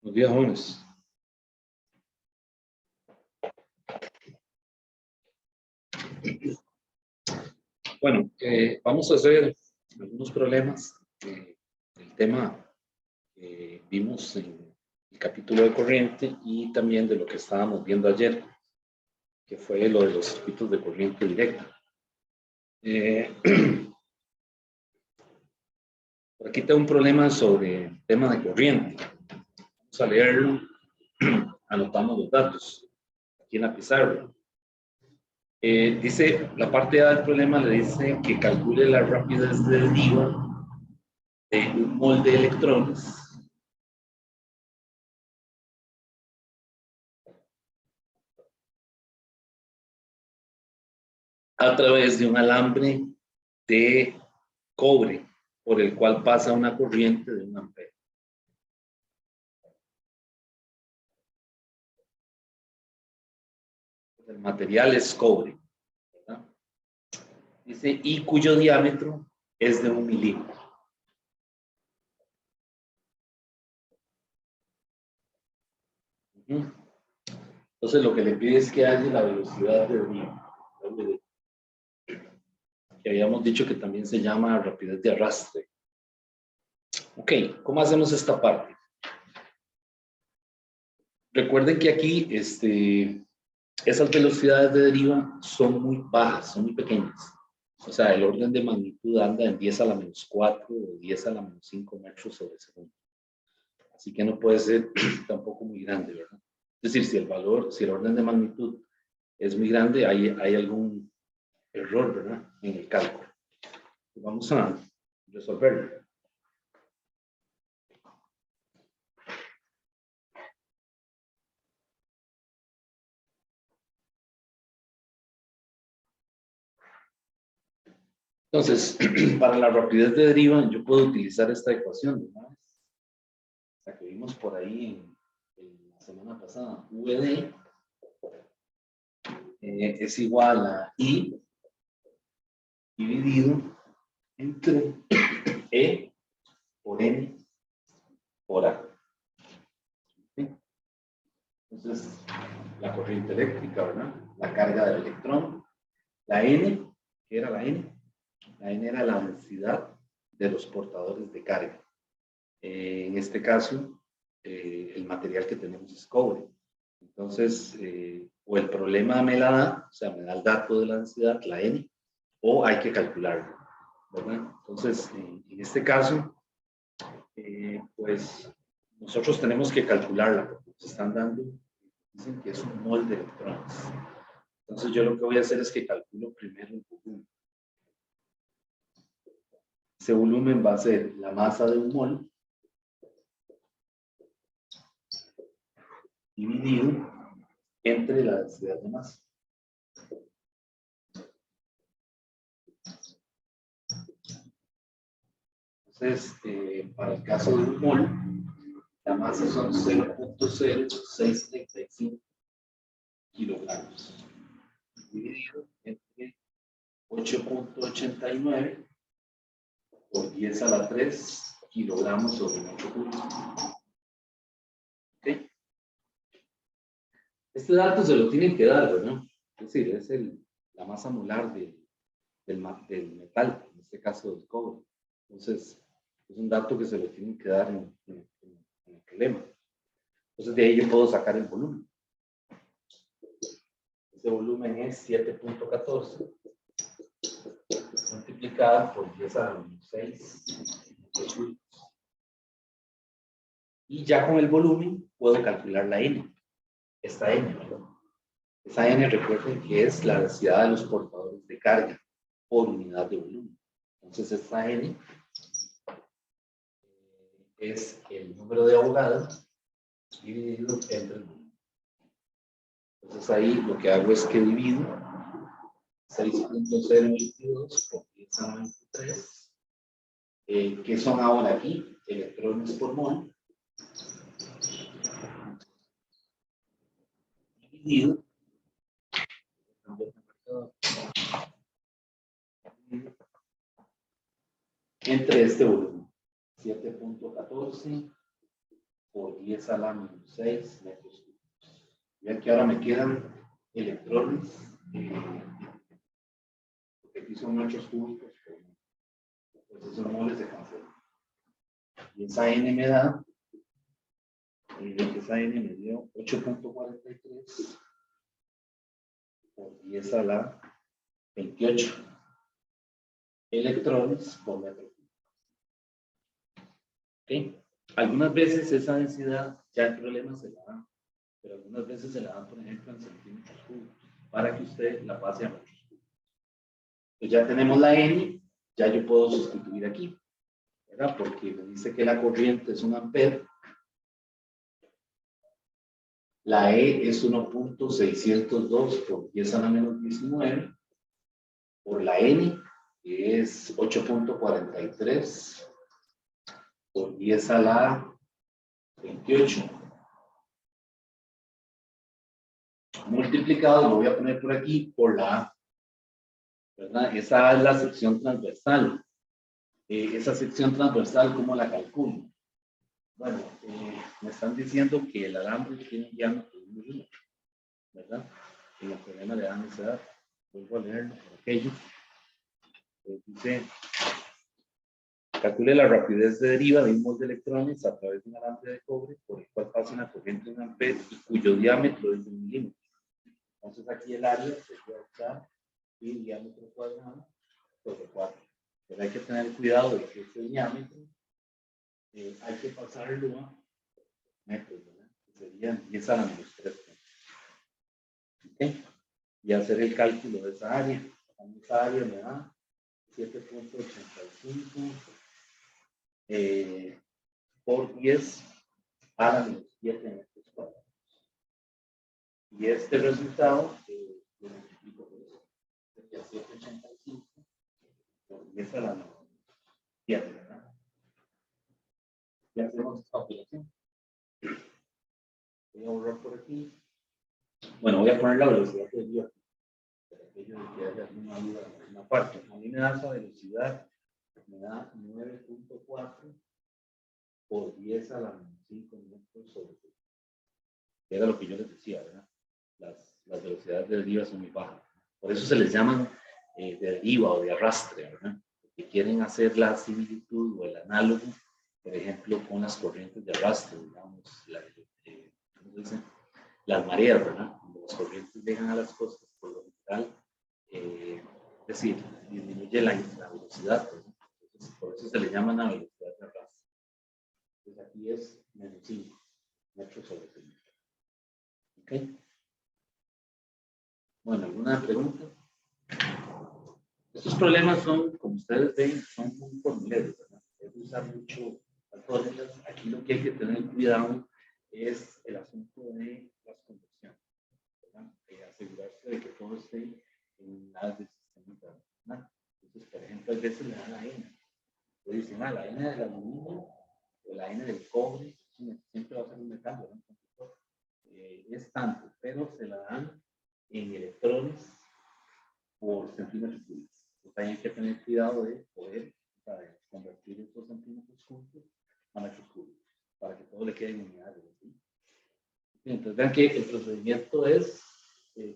Buenos días, jóvenes. Bueno, vamos a hacer algunos problemas del tema que vimos en el capítulo de corriente y también de lo que estábamos viendo ayer, que fue lo de los circuitos de corriente directa. Por aquí tengo un problema sobre el tema de corriente. Vamos a leerlo, anotamos los datos aquí en la pizarra. Dice, la parte A del problema le dice que calcule la rapidez de deriva de un mol de electrones a través de un alambre de cobre por el cual pasa una corriente de 1 ampere. El material es cobre, ¿verdad? Dice, y cuyo diámetro es de 1 milímetro. Entonces lo que le pide es que haya la velocidad de deriva, que habíamos dicho que también se llama rapidez de arrastre. Ok, ¿cómo hacemos esta parte? Recuerden que aquí esas velocidades de deriva son muy bajas, son muy pequeñas. O sea, el orden de magnitud anda en 10 a la menos 4 o 10 a la menos 5 metros sobre segundo. Así que no puede ser tampoco muy grande, ¿verdad? Es decir, si el orden de magnitud es muy grande, hay algún error, ¿verdad? En el cálculo. Vamos a resolverlo. Entonces, para la rapidez de deriva, yo puedo utilizar esta ecuación, ¿no? La que vimos por ahí en la semana pasada. VD es igual a I dividido entre E por N por A. ¿Sí? Entonces, la corriente eléctrica, ¿verdad? La carga del electrón. La N, ¿qué era la N? La N era la densidad de los portadores de carga. En este caso, el material que tenemos es cobre. Entonces, o el problema me la da, o sea, me da el dato de la densidad, la N, o hay que calcularlo, ¿verdad? Entonces, en este caso, pues nosotros tenemos que calcularla, porque nos están dando, dicen que es un mol de electrones. Entonces, yo lo que voy a hacer es que calculo primero el volumen. Ese volumen va a ser la masa de un mol dividido entre la densidad de masa. Entonces, para el caso de un mol, la masa son 0.0635 kilogramos, dividido entre 8.89 por 10 a la 3 kilogramos sobre metro cúbico. ¿Okay? Este dato se lo tienen que dar, ¿verdad? Es decir, es la masa molar del metal, en este caso del cobre. Entonces, es un dato que se lo tienen que dar en el problema. Entonces, de ahí yo puedo sacar el volumen. Ese volumen es 7.14 multiplicado por 10 a la menos 6. Y ya con el volumen puedo calcular la N. Esta N, ¿verdad? Esa N, recuerden que es la densidad de los portadores de carga por unidad de volumen. Entonces, esta N es el número de Avogadro dividido entre el volumen. Entonces, ahí lo que hago es que divido 6.022 por 10 a la 23. ¿Qué son ahora aquí? Electrones por mol. Dividido entre este volumen, 7.14 por 10 a la menos 6 metros cúbicos. Vean que ahora me quedan electrones, porque aquí son metros cúbicos, pues esos moles se cancelan. Y esa n me da, esa n me dio 8.43 por 10 a la 28 electrones por metro cúbico. ¿Okay? Algunas veces esa densidad, ya el problema se la dan, pero algunas veces se la dan, por ejemplo, en centímetros cúbicos, para que usted la pase a metros cúbicos. Pues ya tenemos la n, ya yo puedo sustituir aquí, ¿verdad? Porque me dice que la corriente es un ampere. La E es 1.602 por 10 a la menos 19 por la N, que es 8.43 por 10 a la 28. Multiplicado, lo voy a poner por aquí, por la A, ¿verdad? Esa es la sección transversal. Esa sección transversal, ¿cómo la calculo? Bueno, me están diciendo que el alambre tiene un diámetro de 1 milímetro, ¿verdad? En el problema le dan esa edad. Vuelvo a leerlo por aquello. Dice, calcule la rapidez de deriva de un mol de electrones a través de un alambre de cobre por el cual pasa una corriente de 1 ampere y cuyo diámetro es de 1 milímetro. Entonces aquí el área sería 8 y el diámetro cuadrado sobre 4. Pero hay que tener cuidado de que este diámetro hay que pasarlo a metros, ¿verdad? Que serían 10 a la menos 3. ¿Okay? Y hacer el cálculo de esa área. Esa área me da 7.85 por 10 a la menos 7 metros cuadrados. Y este resultado lo multiplico por eso. Sería 785 por 10 a la menos 7, ¿verdad? Y hacemos esta operación. Voy a borrar por aquí. Bueno, voy a poner la velocidad que dio. Para aquello de que haya alguna duda en alguna parte. A mí me da esa velocidad, me da 9.4 por 10 a la menos 5 metros sobre 6. Era lo que yo les decía, ¿verdad? Las velocidades de deriva son muy bajas. Por eso se les llaman de deriva o de arrastre, ¿verdad? Porque quieren hacer la similitud o el análogo, por ejemplo, con las corrientes de arrastre, digamos, ¿cómo se dice? Las mareas, ¿verdad? Cuando las corrientes llegan a las costas, por lo general, es decir, disminuye la velocidad, ¿verdad? Entonces, por eso se le llama la velocidad de arrastre. Entonces aquí es menos 5 metros sobre 6. ¿Ok? Bueno, ¿alguna pregunta? Estos problemas son, como ustedes ven, son muy formuleros, ¿verdad? Hay que usar mucho las fórmulas. Aquí lo que hay que tener cuidado es el asunto de las conversiones, ¿verdad? Asegurarse de que todo esté en las del sistema internacional. Entonces, por ejemplo, a veces le dan la N. Le dicen, la N del aluminio o la N del cobre, siempre va a ser un metal, ¿verdad? Es tanto, pero se la dan en electrones por centímetros cúbicos. Entonces hay que tener cuidado de poder convertir estos centímetros cúbicos a metros cúbicos para que todo le quede en unidades. ¿Sí? Entonces vean que el procedimiento es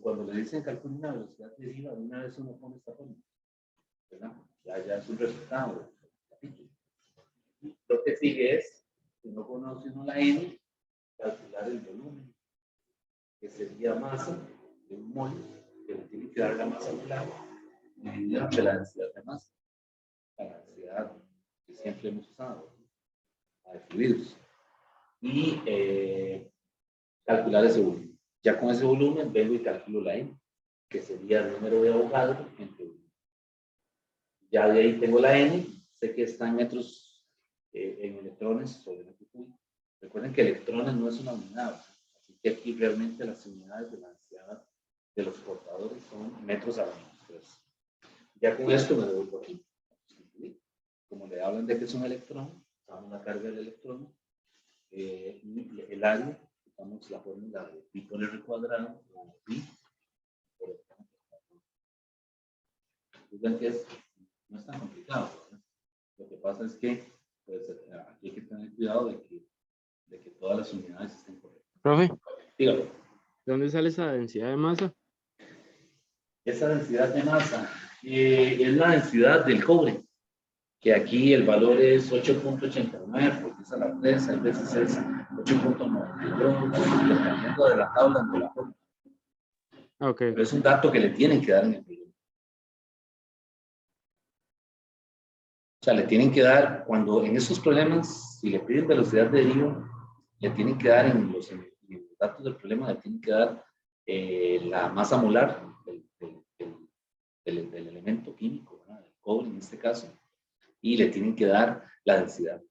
cuando le dicen calcula una velocidad de deriva, de una vez uno pone esta fórmula, ¿verdad? Ya es un resultado del capítulo. Y lo que sigue es, si no conoce uno la N, calcular el volumen, que sería masa de un mol, que le tiene que dar la masa del agua, medida de la densidad de masa, la densidad que siempre hemos usado, la de fluidos, y calcular ese volumen. Ya con ese volumen vengo y calculo la N, que sería el número de Avogadro entre volumen. Ya de ahí tengo la N, sé que está en metros, en electrones sobre metro cúbico. Recuerden que electrones no es una unidad, así que aquí realmente las unidades de la densidad de los portadores son metros a la menos 3. Ya con esto me devuelvo aquí. Como le hablan de que es un electrón, usamos la carga del electrón, y el área, usamos la fórmula de pi por r cuadrado, o pi por r cuadrado. Ven que no es tan complicado, ¿verdad? Lo que pasa es que pues, aquí hay que tener cuidado de que de que todas las unidades estén correctas. Profe, Dígame. ¿de dónde sale esa densidad de masa? Esa densidad de masa es la densidad del cobre, que aquí el valor es 8.89, porque es a la 3, a veces es 8.92, dependiendo de la tabla en la forma. Ok. Pero es un dato que le tienen que dar en el problema. O sea, le tienen que dar, cuando en esos problemas, si le piden velocidad de deriva, le tienen que dar en los datos del problema, le tienen que dar la masa molar del elemento químico, ¿verdad? Del cobre en este caso, y le tienen que dar la densidad,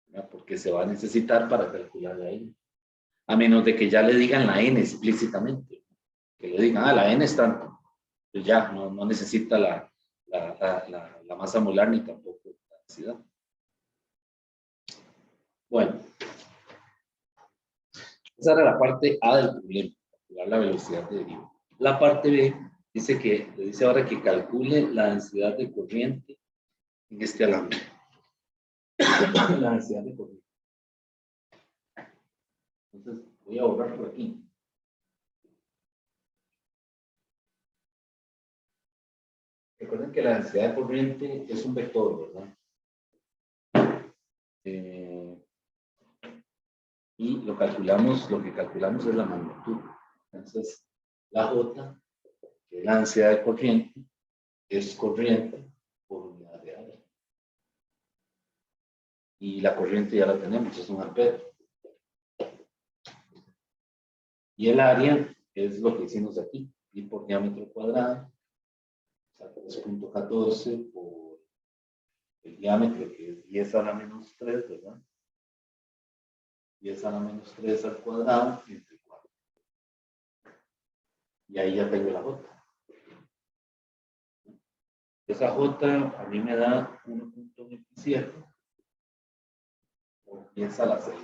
¿verdad? Porque se va a necesitar para calcular la N. A menos de que ya le digan la N explícitamente, que le digan, la N es tanto, pues ya no necesita la masa molar ni tampoco la densidad. Bueno, esa era la parte A del problema, calcular la velocidad de deriva. La parte B dice que, le dice ahora que calcule la densidad de corriente en este alambre. La densidad de corriente. Entonces, voy a borrar por aquí. Recuerden que la densidad de corriente es un vector, ¿verdad? Y lo que calculamos es la magnitud. Entonces, la J, que es la densidad de corriente, es corriente por unidad de área. Y la corriente ya la tenemos, es un amperio. Y el área es lo que hicimos aquí, pi por diámetro cuadrado, o sea, 3.14 por el diámetro, que es 10 a la menos 3, ¿verdad? 10 a la menos 3 al cuadrado, entre 4. Y ahí ya tengo la J. Esa J a mí me da 1.27 por 10 a la 6.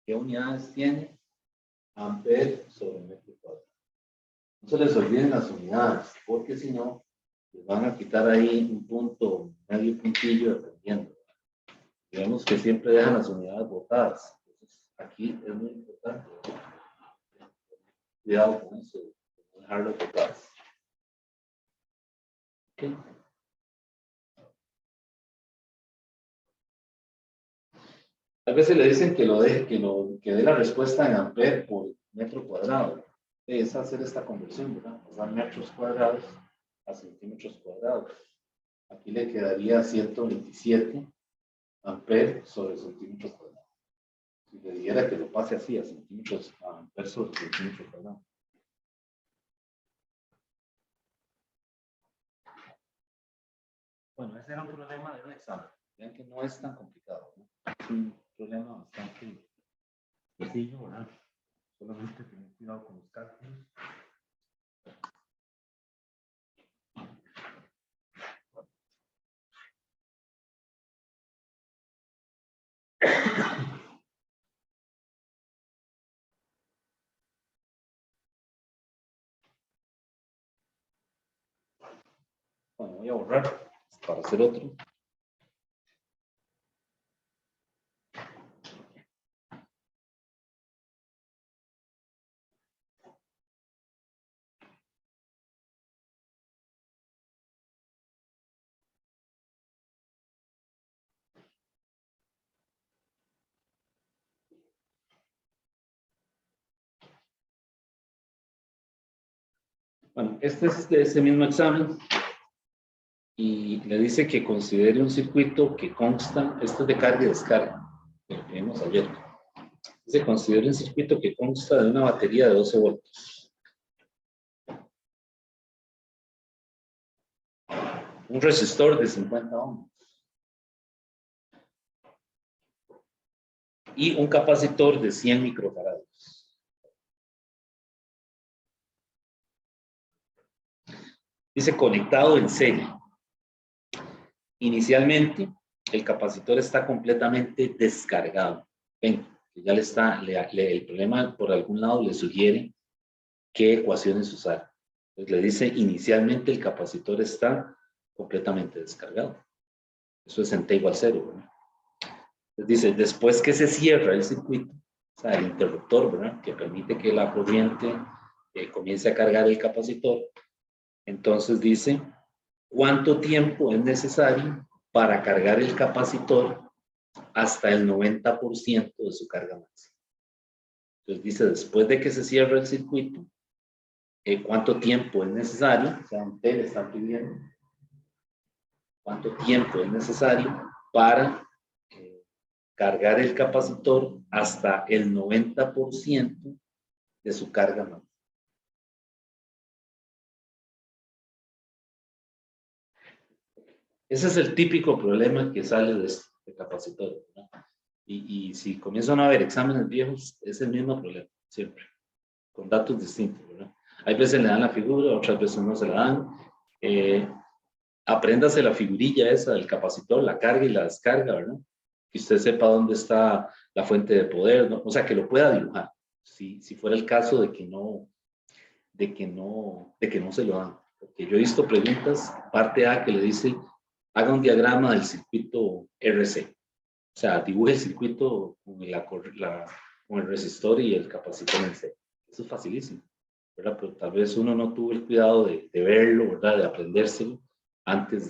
¿Qué unidades tiene? Amper sobre metro cuadrado. No se les olviden las unidades, porque si no, les van a quitar ahí un punto, medio puntillo, dependiendo. Digamos que siempre dejan las unidades botadas. Entonces, aquí es muy importante. Cuidado con eso, no dejarlo botadas. Okay. A veces le dicen que lo deje, que dé la respuesta en amper por metro cuadrado. Es hacer esta conversión, ¿verdad? Pasar metros cuadrados a centímetros cuadrados. Aquí le quedaría 127 amper sobre centímetros cuadrados. Si le dijera que lo pase así a centímetros, a amper sobre centímetros cuadrados. Bueno, ese era un problema de un examen. Vean que no es tan complicado, ¿no? Es un problema bastante sencillo, ¿verdad? Solamente tener cuidado con los cálculos. Bueno, voy a borrar para hacer otro. Bueno, este es de ese mismo examen y le dice que considere un circuito que consta, esto es de carga y descarga, lo que vimos ayer. Dice, considere un circuito que consta de una batería de 12 voltios. Un resistor de 50 ohms. Y un capacitor de 100 microfarados. Dice conectado en serie. Inicialmente, el capacitor está completamente descargado. Ven, ya le está, el problema por algún lado le sugiere qué ecuaciones usar. Entonces le dice inicialmente el capacitor está completamente descargado. Eso es en T igual 0, ¿verdad? Dice, después que se cierra el circuito, o sea, el interruptor, ¿verdad? Que permite que la corriente comience a cargar el capacitor. Entonces dice, ¿cuánto tiempo es necesario para cargar el capacitor hasta el 90% de su carga máxima? Entonces dice, después de que se cierra el circuito, ¿cuánto tiempo es necesario? O sea, un T le están pidiendo. ¿Cuánto tiempo es necesario para cargar el capacitor hasta el 90% de su carga máxima? Ese es el típico problema que sale de este capacitor, ¿no? Y si comienzan a haber exámenes viejos, es el mismo problema, siempre, con datos distintos, ¿verdad? Hay veces le dan la figura, otras veces no se la dan. Apréndase la figurilla esa del capacitor, la carga y la descarga, ¿verdad? Que usted sepa dónde está la fuente de poder, ¿no? O sea, que lo pueda dibujar, si fuera el caso de que no se lo dan. Porque yo he visto preguntas, parte A, que le dice, haga un diagrama del circuito RC. O sea, dibuje el circuito con el resistor y el capacitor en C. Eso es facilísimo, ¿verdad? Pero tal vez uno no tuvo el cuidado de verlo, ¿verdad? De aprendérselo antes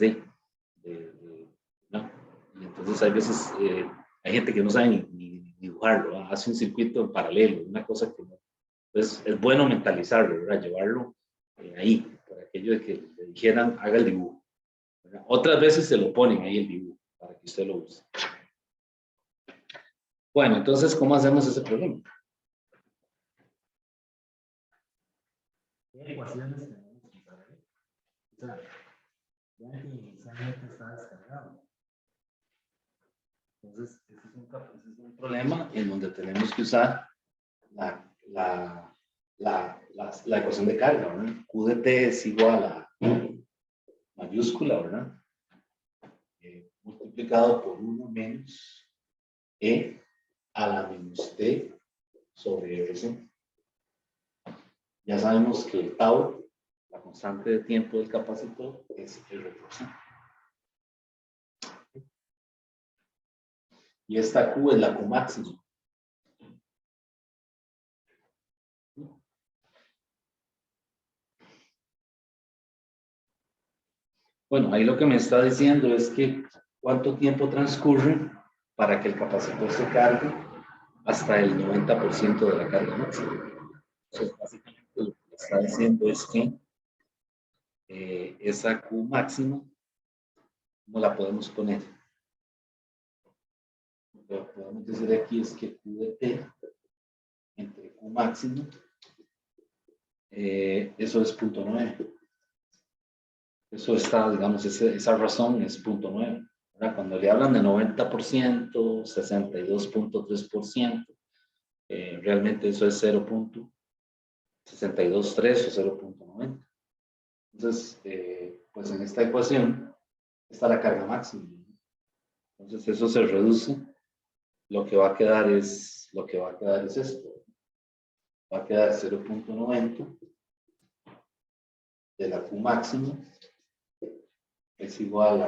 ¿no? Y entonces hay veces, hay gente que no sabe ni dibujarlo, ¿verdad? Hace un circuito en paralelo, una cosa que no. Entonces es bueno mentalizarlo, ¿verdad? Llevarlo ahí, por aquello de que le dijeran, haga el dibujo, ¿verdad? Otras veces se lo ponen ahí el dibujo, para que usted lo use. Bueno, entonces, ¿cómo hacemos ese problema? ¿Qué ecuaciones tenemos que saber? O sea, ya que inicialmente está descargado. Entonces, este es un problema en donde tenemos que usar la ecuación de carga, ¿verdad? Q de T es igual a mayúscula, ¿verdad? Multiplicado por 1 menos E a la menos T sobre RC. Ya sabemos que el tau, la constante de tiempo del capacitor, es R por C. Y esta Q es la Q máxima. Bueno, ahí lo que me está diciendo es que cuánto tiempo transcurre para que el capacitor se cargue hasta el 90% de la carga máxima. Entonces, básicamente lo que me está diciendo es que esa Q máxima, ¿cómo la podemos poner? Lo que podemos decir aquí es que Q de T entre Q máximo, eso es 0.9. Eso está, digamos, esa razón es 0.9. Cuando le hablan de 90%, 62.3%, realmente eso es 0.623 o 0.90. Entonces, pues en esta ecuación está la carga máxima. Entonces eso se reduce. Lo que va a quedar es esto. Va a quedar 0.90 de la Q máxima es igual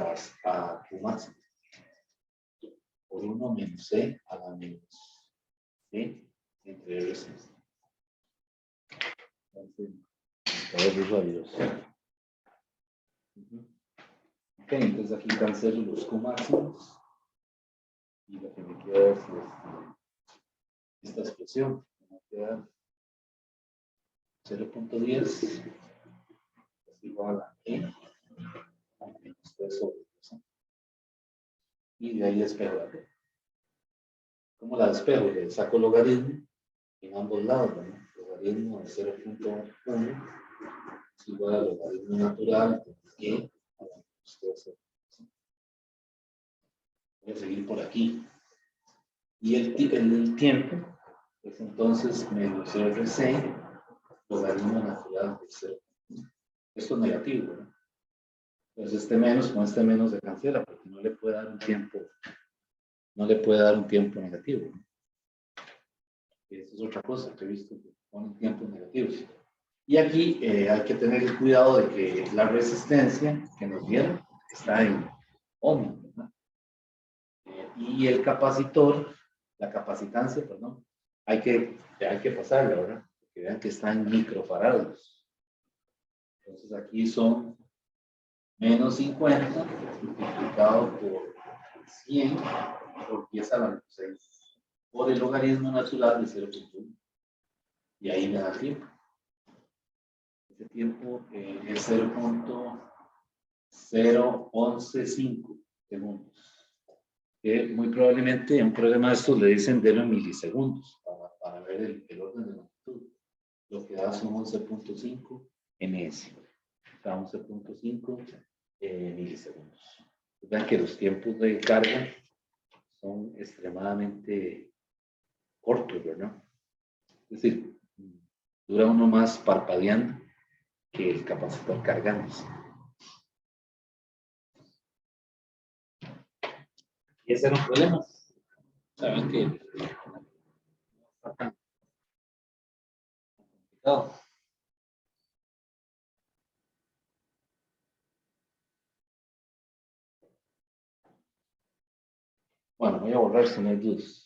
a Q máximo por 1 menos C a la menos C entre RC. Ok, entonces aquí cancelo los Q máximos y lo que me queda es esta expresión. Me va a quedar 0.10 es igual a E menos 3 sobre 3. Y de ahí despejo la T. ¿Cómo la despejo? Le saco logaritmo en ambos lados, ¿no? Logaritmo de 0.1 es igual al logaritmo natural de E a la menos 3 sobre 3. Voy a seguir por aquí. Y el tiempo es entonces menos RC logaritmo natural de 0. Esto es negativo, ¿no? Entonces este menos con este menos se cancela porque no le puede dar un tiempo, negativo, ¿no? Eso es otra cosa que he visto que ponen tiempos negativos. Y aquí hay que tener el cuidado de que la resistencia que nos dieron está en ohm, ¿no? Y el capacitor, la capacitancia, perdón, hay que pasarla, ¿verdad? Que vean que está en microfarados. Entonces aquí son menos 50 multiplicado por 100 por 10 a la menos 6 por el logaritmo natural de 0.1. Y ahí me da tiempo. Este tiempo es 0.0115 segundos. Que muy probablemente en un problema de estos le dicen de en milisegundos para ver el orden de magnitud. Lo que da son 11.5 ms. O sea, 11.5 milisegundos. Vean que los tiempos de carga son extremadamente cortos, ¿verdad? Es decir, dura uno más parpadeando que el capacitor cargándose. Y ese era un problema. Saben que no está tan complicado. Bueno, voy a borrar si no hay dudas.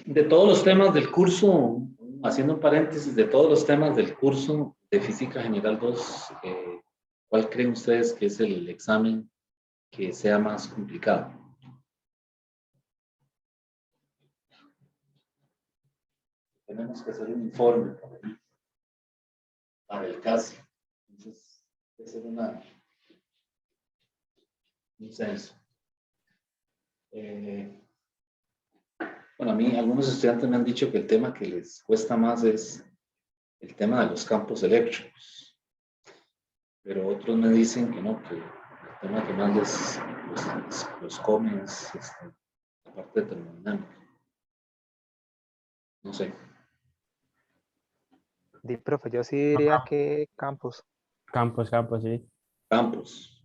De todos los temas del curso, haciendo un paréntesis, de todos los temas del curso de Física General 2, ¿cuál creen ustedes que es el examen que sea más complicado? Tenemos que hacer un informe para el caso. Entonces, hay que hacer un censo. Bueno, a mí algunos estudiantes me han dicho que el tema que les cuesta más es el tema de los campos eléctricos, pero otros me dicen que no, que el tema que más los come es la parte de termodinámica. No sé. Profe, yo sí diría que campos. Campos, sí. Campos.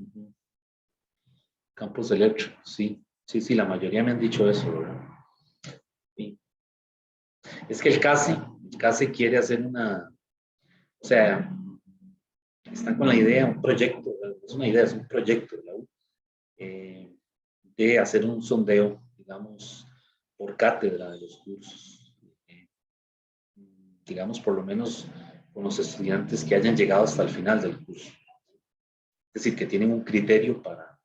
Campos eléctricos, sí. Sí, la mayoría me han dicho eso, ¿verdad? Sí. Es que el CASE quiere hacer o sea, está con la idea, un proyecto, es una idea, es un proyecto de la U, de hacer un sondeo, digamos, por cátedra de los cursos, digamos, por lo menos con los estudiantes que hayan llegado hasta el final del curso. Es decir, que tienen un criterio para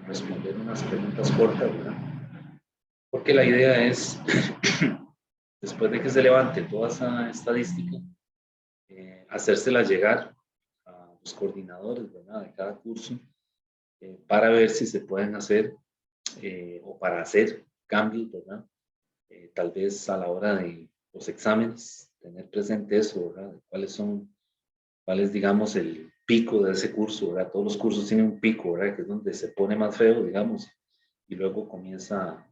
responder unas preguntas cortas, ¿verdad? Porque la idea es, después de que se levante toda esa estadística, hacérsela llegar a los coordinadores, ¿verdad?, de cada curso, para ver si se pueden hacer o para hacer cambios, ¿verdad? Tal vez a la hora de los exámenes, tener presente eso, ¿verdad? Cuál es, digamos, el pico de ese curso, ¿verdad? Todos los cursos tienen un pico, ¿verdad? Que es donde se pone más feo, digamos, y luego comienza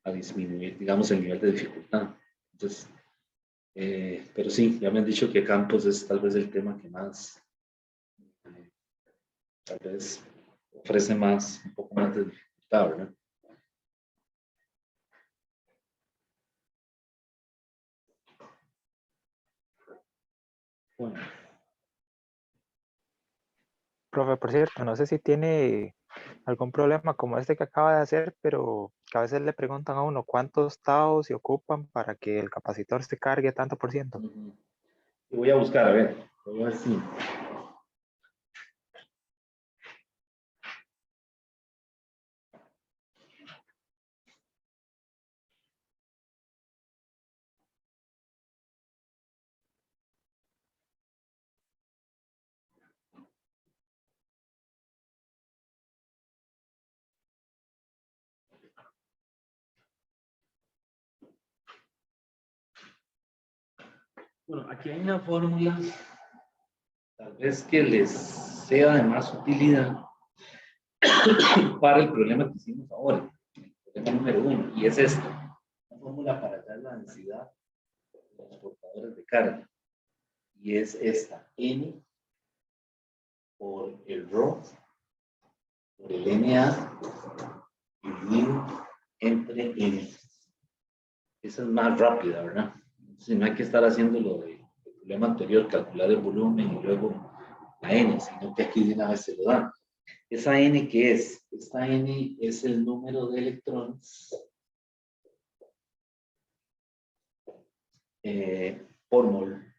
a disminuir, digamos, el nivel de dificultad. Entonces, pero sí, ya me han dicho que campos es tal vez el tema que más, tal vez ofrece más, un poco más de dificultad, ¿verdad? Bueno. Profe, por cierto, no sé si tiene algún problema como este que acaba de hacer, pero que a veces le preguntan a uno cuántos taos se ocupan para que el capacitor se cargue tanto por ciento. Y voy a buscar, a ver si... Bueno, aquí hay una fórmula, tal vez que les sea de más utilidad para el problema que hicimos ahora, el problema número 1, y es esta, una fórmula para hallar la densidad de los portadores de carga, y es esta, N por el ρ, por el NA, dividido entre N. esa es más rápida, ¿verdad? Entonces, no hay que estar haciendo lo del problema anterior, calcular el volumen y luego la n, sino que aquí de una vez se lo dan. ¿Esa n qué es? Esta n es el número de electrones por mol.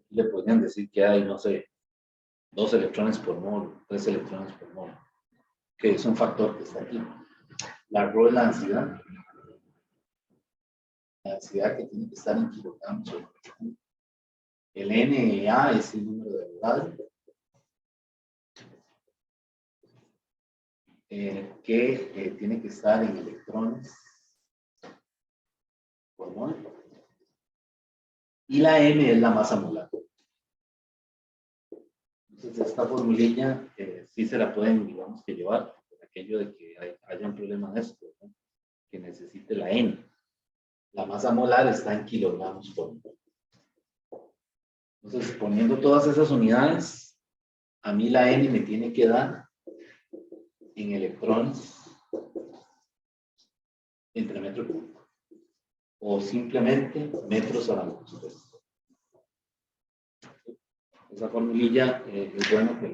Le podrían decir que hay, no sé, 2 electrones por mol, 3 electrones por mol, que es un factor que está aquí. La ρ es la densidad que tiene que estar en kilogramos. El Na es el número de Avogadro, que tiene que estar en electrones por mol. Y la M es la masa molar. Entonces, esta formulilla sí se la pueden, digamos, que llevar, por aquello de que haya un problema de esto, ¿no? Que necesite la N. La masa molar está en kilogramos por mol. Entonces, poniendo todas esas unidades, a mí la N me tiene que dar en electrones entre metro cúbico. O simplemente metros a la menos 3. Esa formulilla es bueno que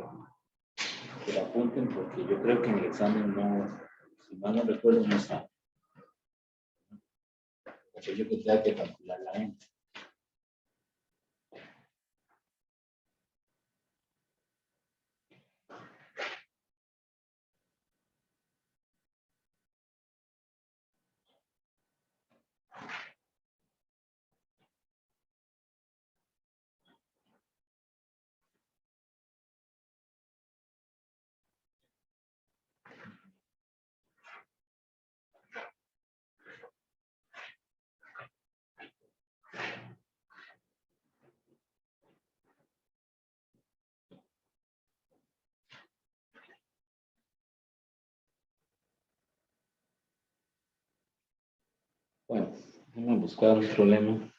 la apunten porque yo creo que en el examen no, si mal no recuerdo, no está. Aquello que tenga que calcular la N. Bueno, vamos a buscar un problema.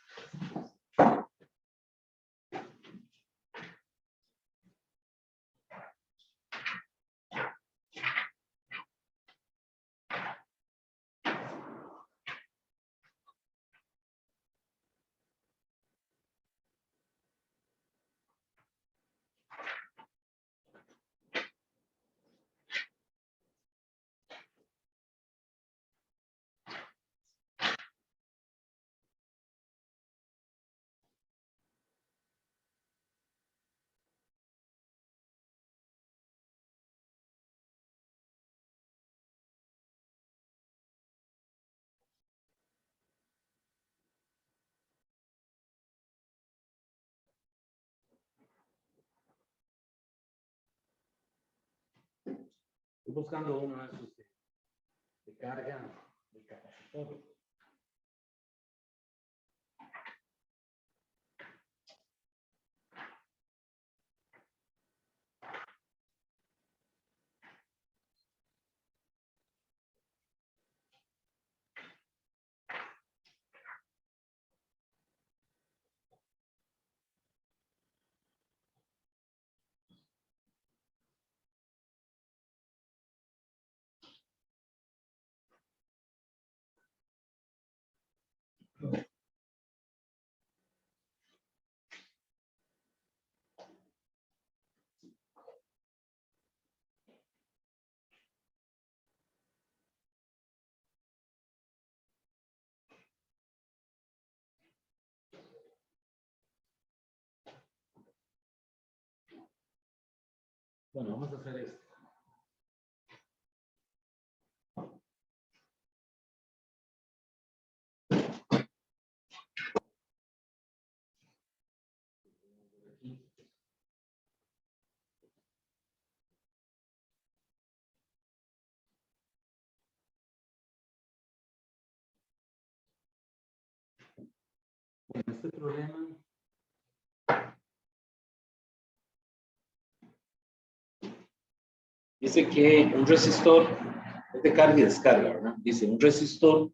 Estoy buscando uno de esos de carga del capacitor. Bueno, vamos a hacer esto. Bueno, este problema dice que un resistor es de carga y descarga, ¿verdad? Dice un resistor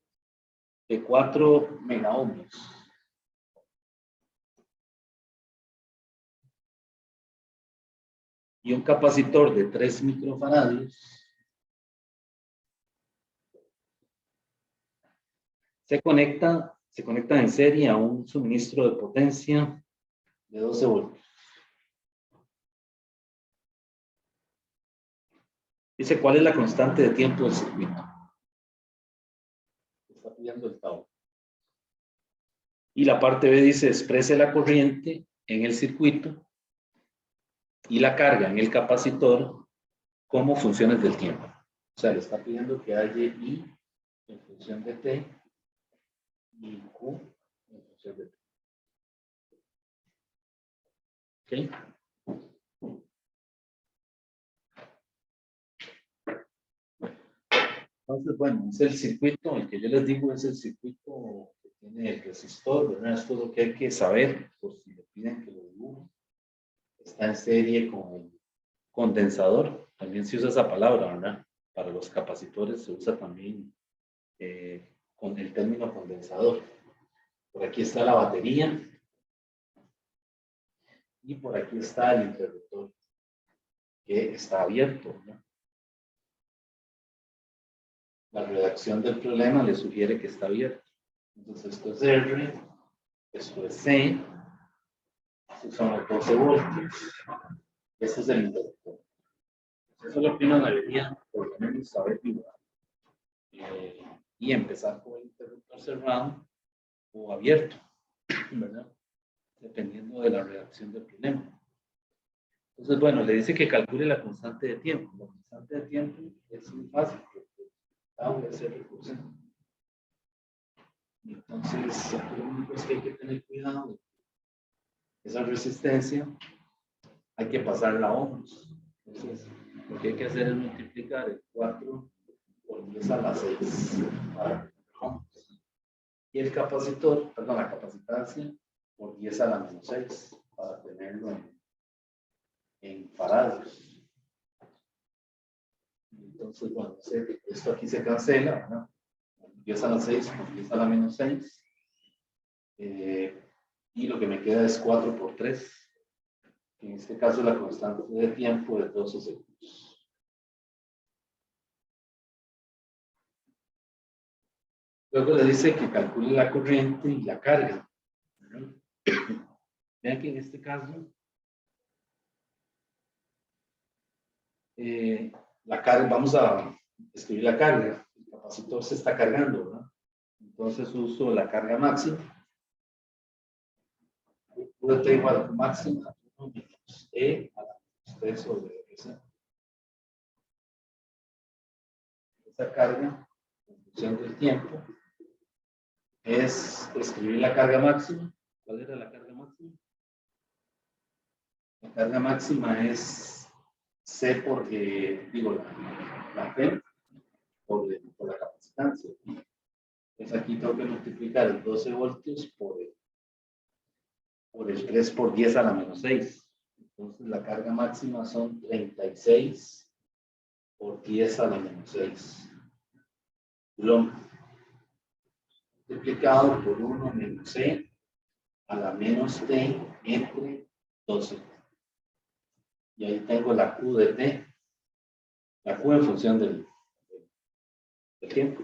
de 4 megaohmios y un capacitor de 3 microfaradios se conectan en serie a un suministro de potencia de 12 voltios. Dice, ¿cuál es la constante de tiempo del circuito? Está pidiendo el tau. Y la parte B dice, exprese la corriente en el circuito y la carga en el capacitor como funciones del tiempo. O sea, le está pidiendo que haya I en función de T y Q en función de T. ¿Ok? Entonces, bueno, es el circuito, el que yo les digo es el circuito que tiene el resistor, ¿verdad? Esto es lo que hay que saber, por si le piden que lo dibuje. Está en serie con el condensador, también se usa esa palabra, ¿verdad? Para los capacitores se usa también con el término condensador. Por aquí está la batería y por aquí está el interruptor que está abierto, ¿no? La redacción del problema le sugiere que está abierto. Entonces esto es R, esto es C, estos son los 12 voltios. Ese es el interruptor. Eso es lo que uno debería por lo menos saber dibujar. Y empezar con el interruptor cerrado o abierto, ¿verdad? Dependiendo de la redacción del problema. Entonces, bueno, le dice que calcule la constante de tiempo. La constante de tiempo es muy fácil, porque tau es el recurso. Entonces, lo único es que hay que tener cuidado. Esa resistencia hay que pasarla a ohms. Entonces, lo que hay que hacer es multiplicar el 4 por 10 a la 6 para ohms. Y el capacitor, perdón, la capacitancia por 10 a la menos 6 para tenerlo en farados. Entonces, bueno, esto aquí se cancela, ¿verdad? 10 a la 6 por 10 a la menos 6. Y lo que me queda es 4 por 3. En este caso, la constante de tiempo es 12 segundos. Luego le dice que calcule la corriente y la carga, ¿verdad? Vean que en este caso, la carga, vamos a escribir la carga. El capacitor se está cargando, ¿verdad? Entonces uso la carga máxima. QT igual a máxima 1 menos E a la menos T sobre S. Esa carga, en función del tiempo, es escribir la carga máxima. ¿Cuál era la carga máxima? La carga máxima es C por, la P por la capacitancia. Entonces aquí tengo que multiplicar el 12 voltios por el 3 por 10 a la menos 6. Entonces la carga máxima son 36 por 10 a la menos 6. Coulomb. Multiplicado por 1 menos C a la menos T entre 12. Y ahí tengo la Q de T. La Q en función del tiempo.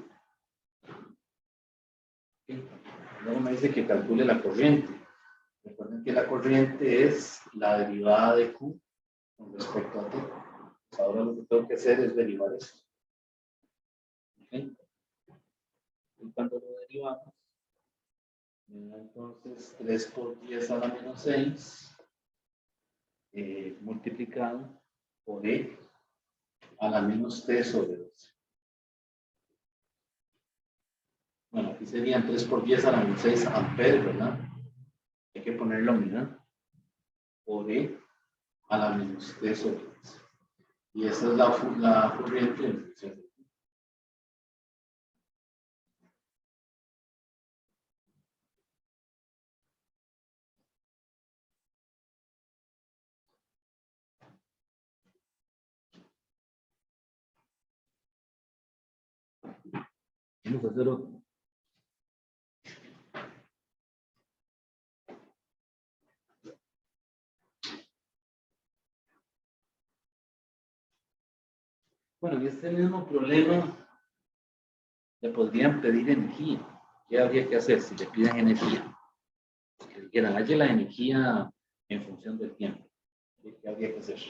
Luego me dice que calcule la corriente. Recuerden que la corriente es la derivada de Q con respecto a T. Pues ahora lo que tengo que hacer es derivar esto. ¿Okay? Y cuando lo derivamos, entonces 3 por 10 a la menos 6 multiplicado por E a la menos T sobre 12. Bueno, aquí serían 3 por 10 a la menos 6 amperes, ¿verdad? Hay que ponerlo, mira, por E a la menos T sobre 12. Y esa es la corriente en función de T. Vamos a hacer otro. Bueno, en este mismo problema le podrían pedir energía. ¿Qué habría que hacer si le piden energía? Si le dijeran, halle la energía en función del tiempo. ¿Qué habría que hacer?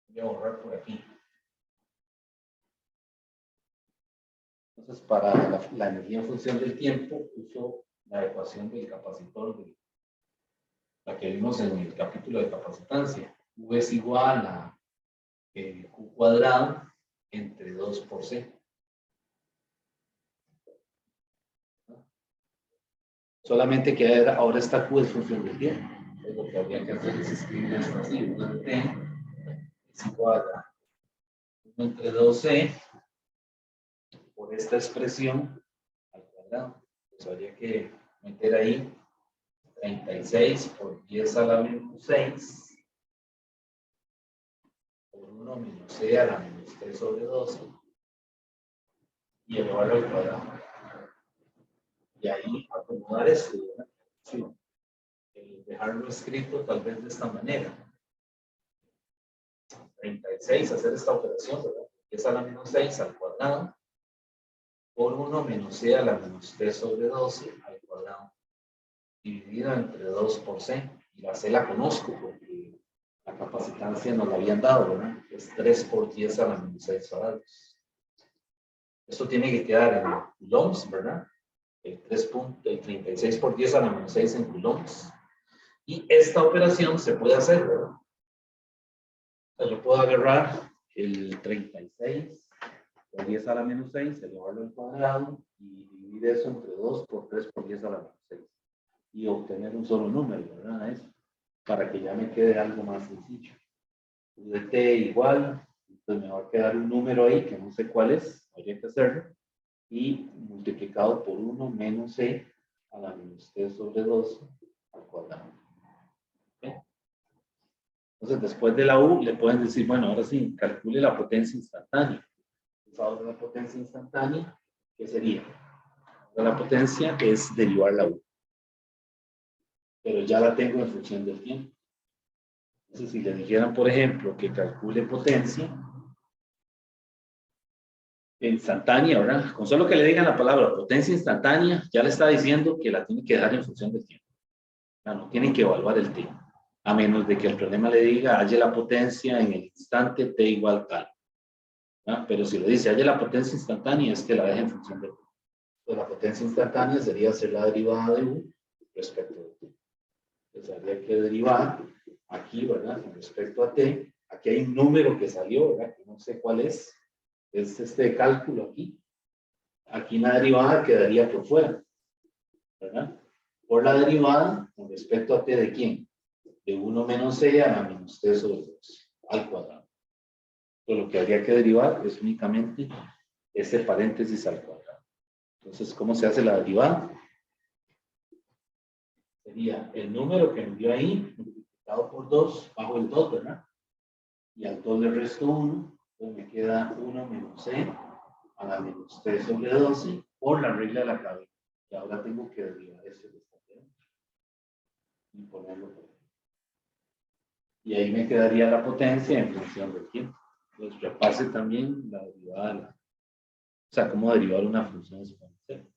Voy a borrar por aquí. Entonces, para la energía en función del tiempo, uso la ecuación del capacitor, la que vimos en el capítulo de capacitancia. U es igual a Q cuadrado entre 2 por C. Solamente que ahora esta Q es función del tiempo. Entonces, lo que habría que hacer es escribir esto así. 1 de T es igual a 1 entre 2C por esta expresión al cuadrado. Entonces habría que meter ahí 36 por 10 a la menos 6 por 1 menos C a la menos 3 sobre 12 y elevarlo al cuadrado. Y ahí acomodar esto, ¿verdad? Sí. Dejarlo escrito tal vez de esta manera. 36, hacer esta operación, ¿verdad? 10 a la menos 6 al cuadrado por 1 menos C a la menos 3 sobre 12 al cuadrado. Dividida entre 2 por C. Y la C la conozco porque la capacitancia nos la habían dado, ¿verdad? Es 3 por 10 a la menos 6 farads. Esto tiene que quedar en coulombs, ¿verdad? El 36 por 10 a la menos 6 en coulombs. Y esta operación se puede hacer, ¿verdad? O sea, yo puedo agarrar el 36 por 10 a la menos 6, elevarlo al cuadrado y dividir eso entre 2 por 3 por 10 a la menos 6. Y obtener un solo número, ¿verdad? Eso, para que ya me quede algo más sencillo. U de t igual, entonces me va a quedar un número ahí que no sé cuál es, habría que hacerlo, y multiplicado por 1 menos c a la menos t sobre 2 al cuadrado. ¿Okay? Entonces, después de la u, le pueden decir, bueno, ahora sí, calcule la potencia instantánea. Entonces, ahora la potencia instantánea, ¿qué sería? Ahora la potencia es derivar la u. Pero ya la tengo en función del tiempo. Entonces, si le dijeran, por ejemplo, que calcule potencia instantánea, ¿verdad? Con solo que le digan la palabra potencia instantánea, ya le está diciendo que la tiene que dar en función del tiempo. No tienen que evaluar el tiempo. A menos de que el problema le diga, halle la potencia en el instante t igual tal. ¿verdad? Pero si le dice, halle la potencia instantánea, es que la deja en función del tiempo. Entonces, la potencia instantánea sería hacer la derivada de u respecto de t. Entonces, habría que derivar aquí, ¿verdad? Con respecto a t. Aquí hay un número que salió, ¿verdad? Que no sé cuál es este cálculo aquí. Aquí la derivada quedaría por fuera, ¿verdad? Por la derivada con respecto a t de quién? De 1 menos c a la menos t sobre 2 al cuadrado. Entonces, lo que habría que derivar es únicamente este paréntesis al cuadrado. Entonces, ¿cómo se hace la derivada? Sería el número que me dio ahí, multiplicado por 2, bajo el 2, ¿verdad? Y al 2 le resto 1, entonces me queda 1 menos c a la menos 3 sobre 12 por la regla de la cabeza. Y ahora tengo que derivar esto que está aquí y ponerlo por aquí. Y ahí me quedaría la potencia en función del tiempo. Entonces repase también la derivada, o sea, cómo derivar una función exponencial.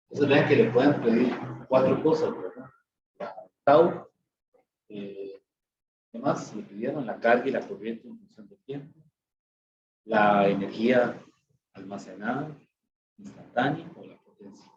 Entonces vean que le pueden pedir 4 cosas, ¿verdad? Tau, ¿qué más? Le pidieron la carga y la corriente en función del tiempo. La energía almacenada, instantánea o la potencia.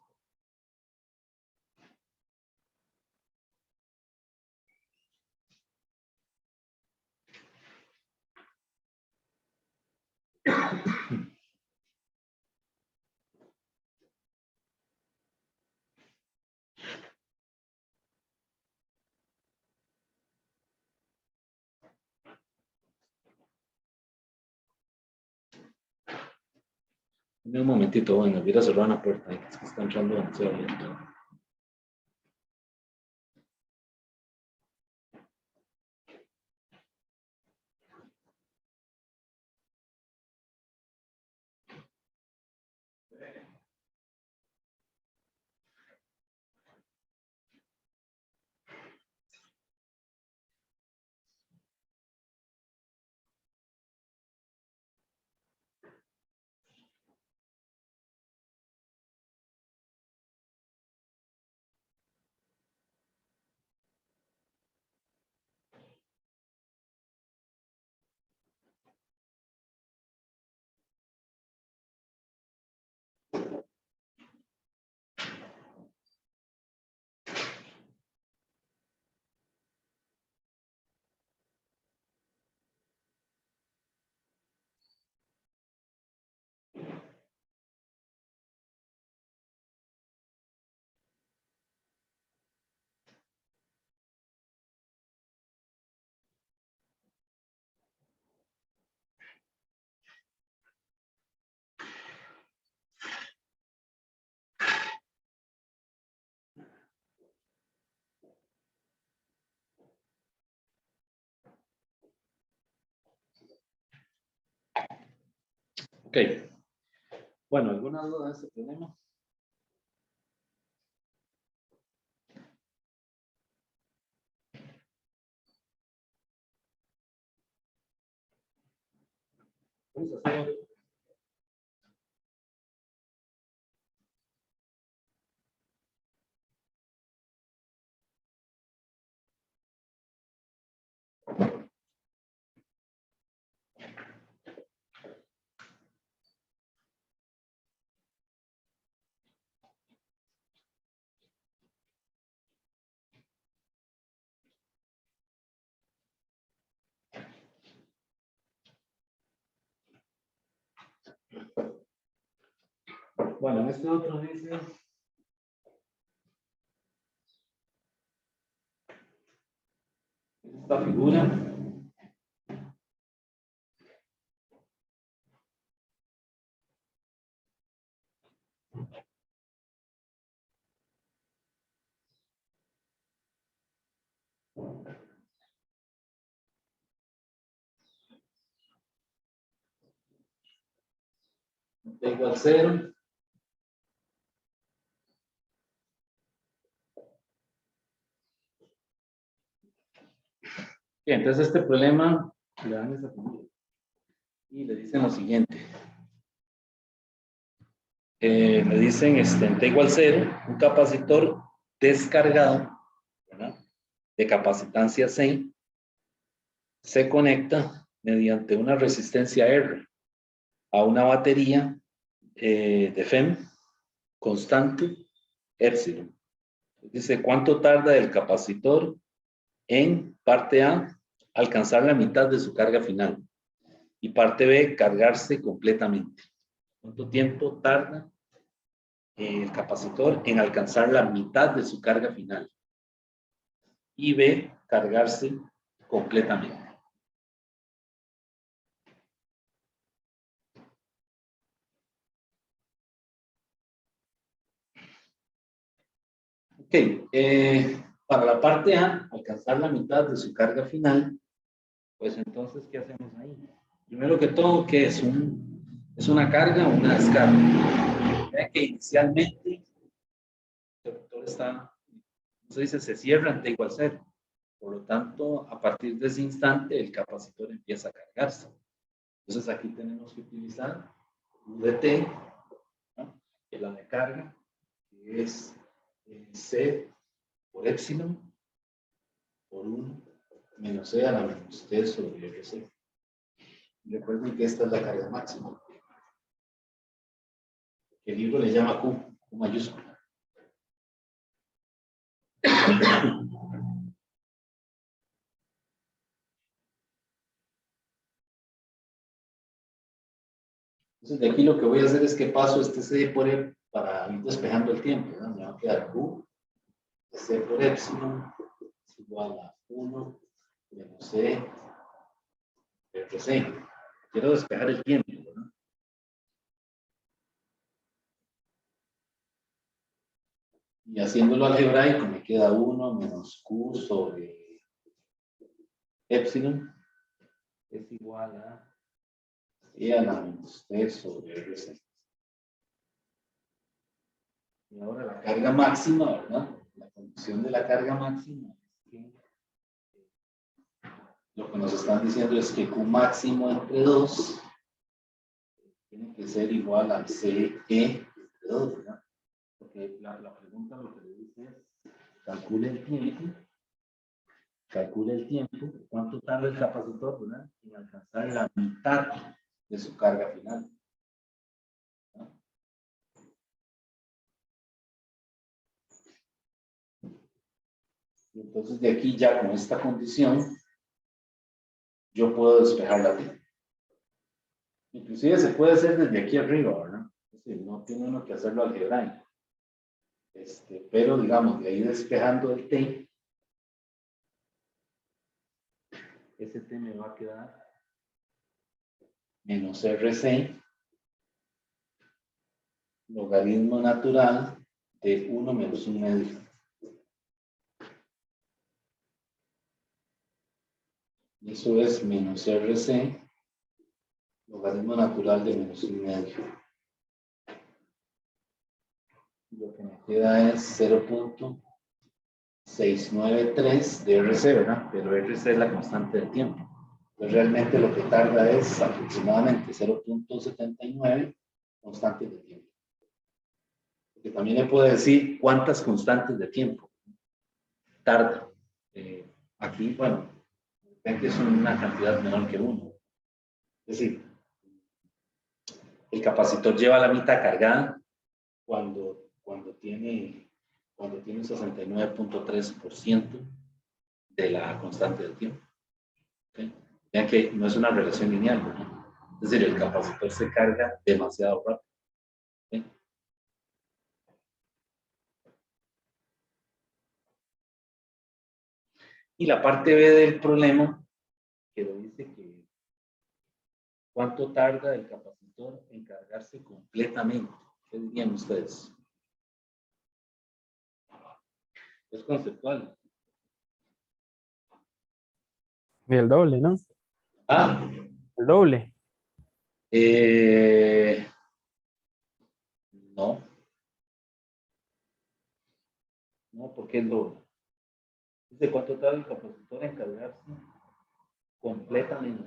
Un momentito, bueno, hubiera cerrado la puerta, es que está entrando demasiado viento. Ok. Bueno, ¿alguna duda de este problema? Vamos a hacer bueno, en este otro dice esta figura. T igual 0. Bien, entonces este problema le dan esa figura y le dicen lo siguiente. Le dicen en T igual 0, un capacitor descargado, ¿verdad?, de capacitancia C, se conecta mediante una resistencia R a una batería de FEM constante epsilon. Dice, ¿cuánto tarda el capacitor en parte A alcanzar la mitad de su carga final y parte B cargarse completamente? ¿Cuánto tiempo tarda el capacitor en alcanzar la mitad de su carga final y B cargarse completamente? Ok, para la parte A, alcanzar la mitad de su carga final, pues entonces, ¿qué hacemos ahí? Primero que todo, ¿qué es? ¿Es una carga o una descarga? Vea que inicialmente el interruptor está, se dice, se cierra en T igual 0. Por lo tanto, a partir de ese instante, el capacitor empieza a cargarse. Entonces, aquí tenemos que utilizar UDT, ¿no?, que es la de carga, que es C por epsilon por 1 menos C a la menos T sobre RC. Recuerden que esta es la carga máxima. El libro le llama Q mayúscula. Entonces, de aquí lo que voy a hacer es que paso este C por E para ir despejando el tiempo, ¿no? Me va a quedar Q de C por epsilon es igual a 1 menos C de RC. Quiero despejar el tiempo, ¿no? Y haciéndolo algebraico me queda 1 menos Q sobre epsilon es igual a E a la menos T sobre RC. Y ahora la carga máxima, ¿verdad? La condición de la carga máxima es que lo que nos están diciendo es que Q máximo entre 2 tiene que ser igual al CE entre 2, ¿verdad? Porque la pregunta lo que le dice es, calcule el tiempo, cuánto tarda el capacitor, ¿verdad?, en alcanzar la mitad de su carga final, ¿verdad? Y entonces de aquí ya con esta condición, yo puedo despejar la T. Inclusive se puede hacer desde aquí arriba, ¿verdad? Es decir, no tiene uno que hacerlo algebraico. Pero digamos, de ahí despejando el T, ese T me va a quedar menos RC, logaritmo natural de 1 menos 1 medio. Eso es menos RC, Logaritmo natural de menos 1,5. Lo que me queda es 0,693 de RC, ¿verdad? Pero RC es la constante del tiempo. Entonces realmente lo que tarda es aproximadamente 0,79 constantes de tiempo. Porque también le puedo decir cuántas constantes de tiempo tarda. Aquí, bueno, ven que es una cantidad menor que 1. Es decir, el capacitor lleva la mitad cargada cuando tiene un 69,3% de la constante del tiempo. ¿Okay? Vean que no es una relación lineal, ¿no? Es decir, el capacitor se carga demasiado rápido. ¿Okay? Y la parte B del problema, que dice que ¿cuánto tarda el capacitor en cargarse completamente? ¿Qué dirían ustedes? Es conceptual. Y el doble, ¿no? Ah, El doble. No, porque es doble. Dice cuánto tarda el capacitor en cargarse completamente.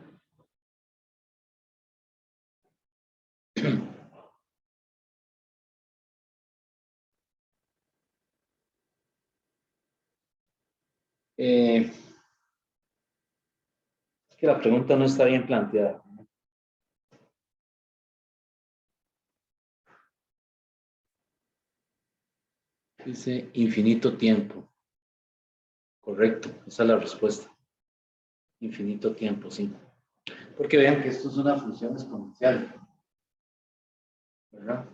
Es que la pregunta no está bien planteada. Dice infinito tiempo. Correcto, esa es la respuesta. Infinito tiempo, sí. Porque vean que esto es una función exponencial, ¿verdad?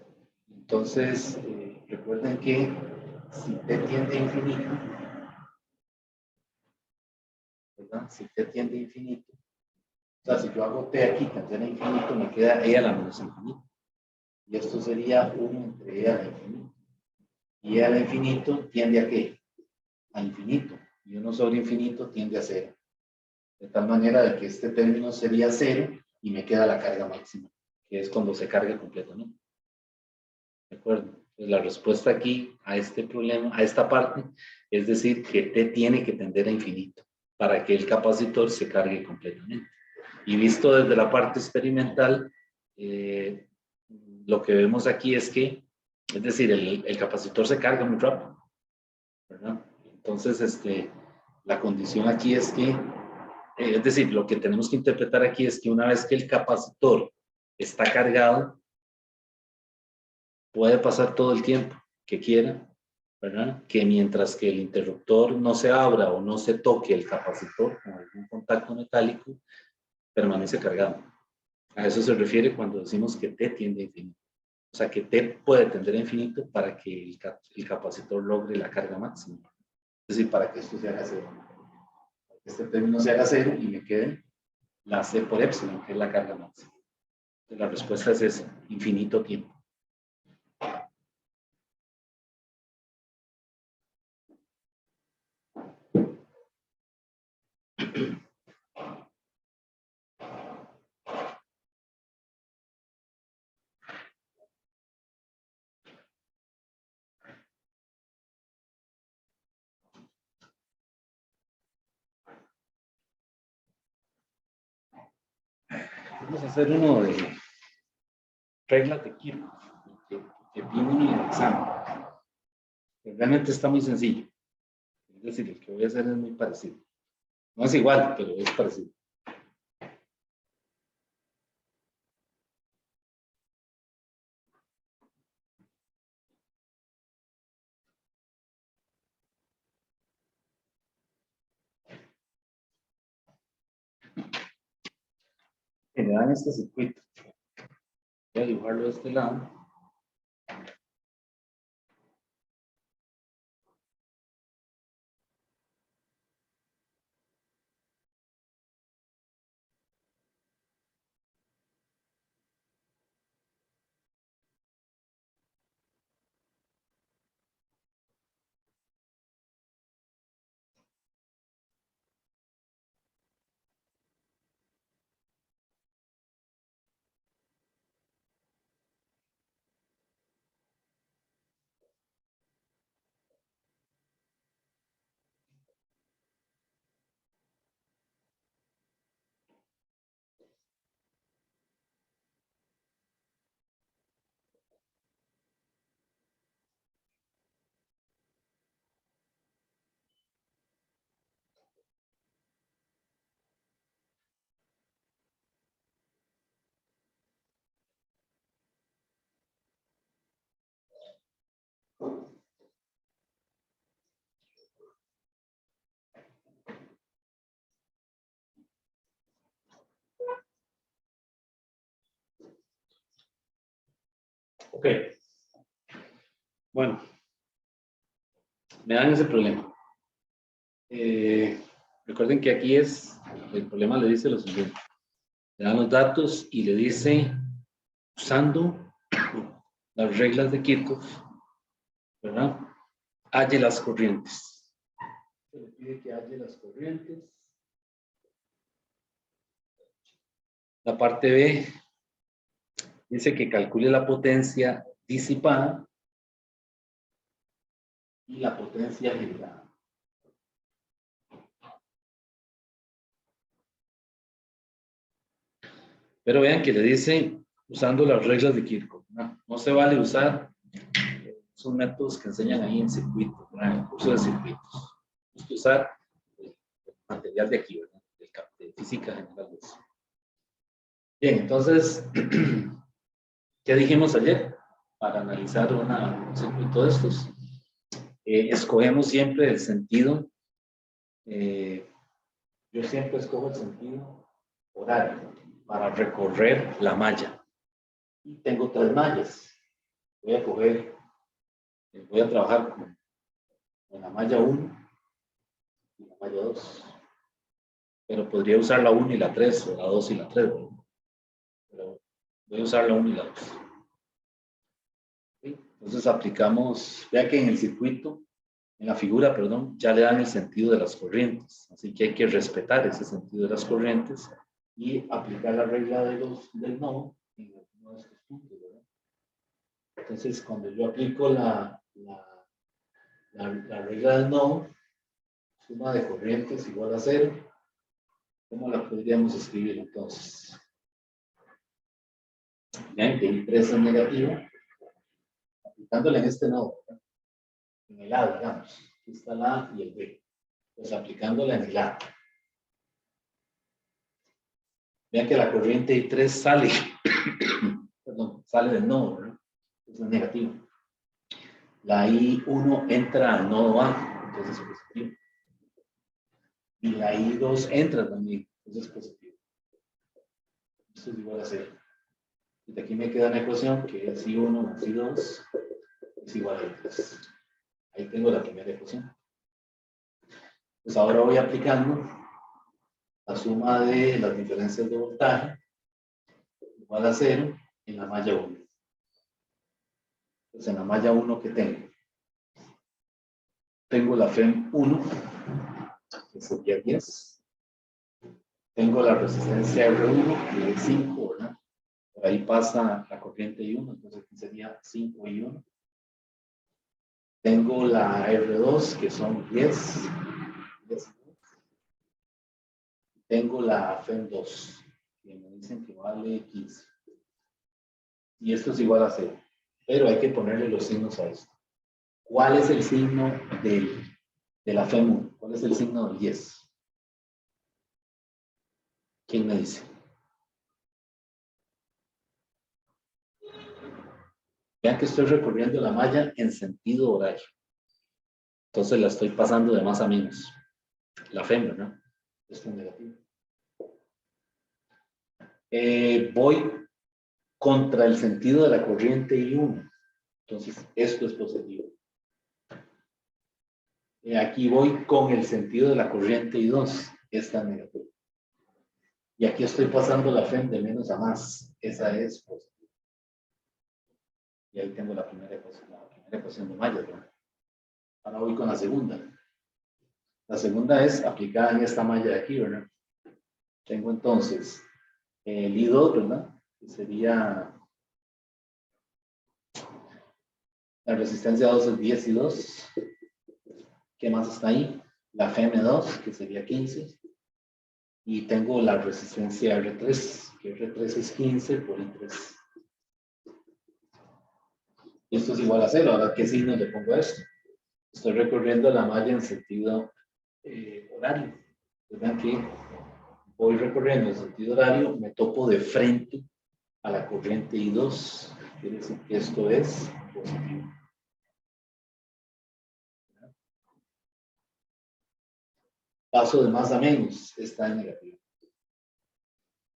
Entonces, recuerden que si t tiende a infinito, ¿verdad? Si t tiende a infinito, o sea, si yo hago t aquí que tiende a infinito, me queda e a la menos infinito. Y esto sería 1 entre e a la infinito. Y e a la infinito tiende a ¿qué? A infinito. Y 1 sobre infinito tiende a 0. De tal manera de que este término sería 0 y me queda la carga máxima, que es cuando se carga completamente. ¿De acuerdo? Entonces, la respuesta aquí a este problema, a esta parte, es decir, que t tiene que tender a infinito para que el capacitor se cargue completamente. Y visto desde la parte experimental, lo que vemos aquí es que, es decir, el capacitor se carga muy rápido, ¿verdad? Entonces, la condición aquí es que, es decir, lo que tenemos que interpretar aquí es que una vez que el capacitor está cargado, puede pasar todo el tiempo que quiera, ¿verdad? Que mientras que el interruptor no se abra o no se toque el capacitor con algún contacto metálico, permanece cargado. A eso se refiere cuando decimos que T tiende a infinito. O sea, que T puede tender a infinito para que el capacitor logre la carga máxima. Es decir, para que esto se haga cero. Para que este término se haga cero y me quede la C por epsilon, que es la carga máxima. Entonces, la respuesta es esa, infinito tiempo. Vamos a hacer uno de reglas de Kirchhoff, que viene en el examen. Realmente está muy sencillo. Es decir, el que voy a hacer es muy parecido. No es igual, pero es parecido. Que me dan este circuito. Voy a dibujarlo de este lado. Ok. Bueno. Me dan ese problema. Recuerden que aquí es, el problema le dice lo siguiente. Le dan los datos y le dice, usando las reglas de Kirchhoff, ¿verdad? Halle las corrientes. Se le pide que halle las corrientes. La parte B dice que calcule la potencia disipada y la potencia generada. Pero vean que le dice usando las reglas de Kirchhoff. No se vale usar esos métodos que enseñan ahí en circuitos, en el curso de circuitos. Hay que usar el material de aquí, ¿verdad? De física general. Bien, entonces, ¿qué dijimos ayer? Para analizar un circuito de estos, escogemos siempre el sentido. Yo siempre escojo el sentido horario para recorrer la malla. Y tengo 3 mallas. Voy a trabajar con la malla 1 y la malla 2. Pero podría usar la 1 y la 3, o la 2 y la 3. ¿no? Pero voy a usar la 1 y la 2. ¿Sí? Entonces aplicamos, vea que en el circuito, en la figura, perdón, ya le dan el sentido de las corrientes. Así que hay que respetar ese sentido de las corrientes y aplicar la regla del nodo en alguno de estos puntos, ¿verdad? Entonces, cuando yo aplico la regla del nodo, suma de corrientes igual a 0, ¿cómo la podríamos escribir entonces? Vean que el 3 es negativo, aplicándole en este nodo, ¿verdad? En el A, digamos. Aquí está el A y el B. Pues aplicándola en el A. Vean que la corriente I3 sale, perdón, sale del nodo, ¿verdad? Eso es negativo. La I1 entra al nodo A, entonces es positivo. Y la I2 entra también, entonces es positivo. Esto es igual a 0. Y de aquí me queda una ecuación que es I1 más I2 es igual a I3. Ahí tengo la primera ecuación. Pues ahora voy aplicando la suma de las diferencias de voltaje igual a 0 en la malla 1. Pues en la malla 1 que tengo la FEM 1, que sería 10. Tengo la resistencia R1, que es 5, ¿verdad? Por ahí pasa la corriente I1, entonces aquí sería 5 I1. Tengo la R2, que son 10. Tengo la FEM 2, que me dicen que vale 15. Y esto es igual a 0. Pero hay que ponerle los signos a esto. ¿Cuál es el signo de la FEM 1? ¿Cuál es el signo del 10? ¿Quién me dice? Vean que estoy recorriendo la malla en sentido horario. Entonces la estoy pasando de más a menos. La FEM, ¿verdad? Esto es negativo. Voy contra el sentido de la corriente I1. Entonces esto es positivo. Aquí voy con el sentido de la corriente I2. Esta es negativa. Y aquí estoy pasando la FEM de menos a más. Esa es positiva. Y ahí tengo la primera ecuación de malla, ¿verdad? Ahora voy con la segunda. La segunda es aplicada en esta malla de aquí, ¿verdad? Tengo entonces el I2, ¿verdad? Que sería la resistencia 2 es 10 y 2. ¿Qué más está ahí? La FM2, que sería 15. Y tengo la resistencia R3, que R3 es 15 por I3. Y esto es igual a 0. Ahora, ¿qué signo le pongo a esto? Estoy recorriendo la malla en sentido horario. Vean que voy recorriendo en sentido horario, me topo de frente a la corriente I2. Quiere decir que esto es positivo. Paso de más a menos, está en negativo.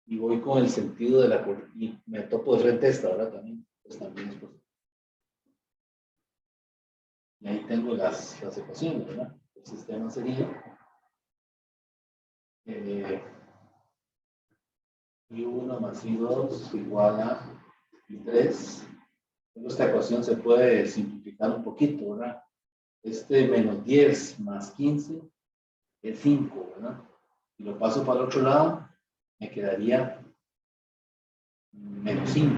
Y voy con el sentido de la corriente, y me topo de frente a esta, ¿verdad? También, pues también es positivo. Y ahí tengo las ecuaciones, ¿verdad? El sistema sería I1 más I2 igual a I3. Esta ecuación se puede simplificar un poquito, ¿verdad? Menos 10 más 15 es 5, ¿verdad? Y lo paso para el otro lado, me quedaría menos 5.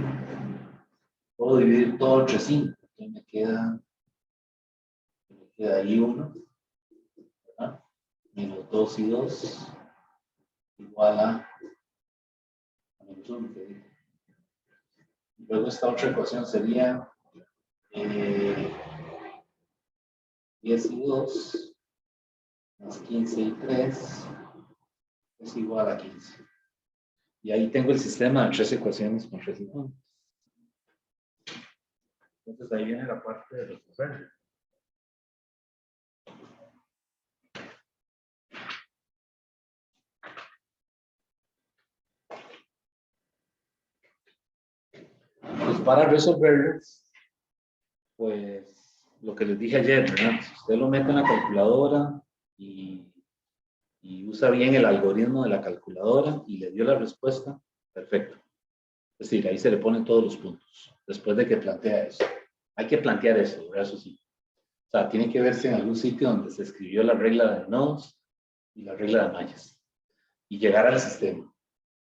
Puedo dividir todo entre 5. Entonces me queda ahí 1, ¿verdad? Menos 2 y 2 igual a menos 1. Luego esta otra ecuación sería 10 y 2 más 15 y 3 es igual a 15. Y ahí tengo el sistema de 3 ecuaciones con resultantes. Entonces ahí viene la parte de los proverbios. Pues para resolverlos, pues lo que les dije ayer, ¿verdad? Si usted lo mete en la calculadora y usa bien el algoritmo de la calculadora y le dio la respuesta, perfecto. Es decir, ahí se le ponen todos los puntos, después de que plantea eso. Hay que plantear eso, ¿verdad? Eso sí. O sea, tiene que verse en algún sitio donde se escribió la regla de nodos y la regla de mallas. Y llegar al sistema.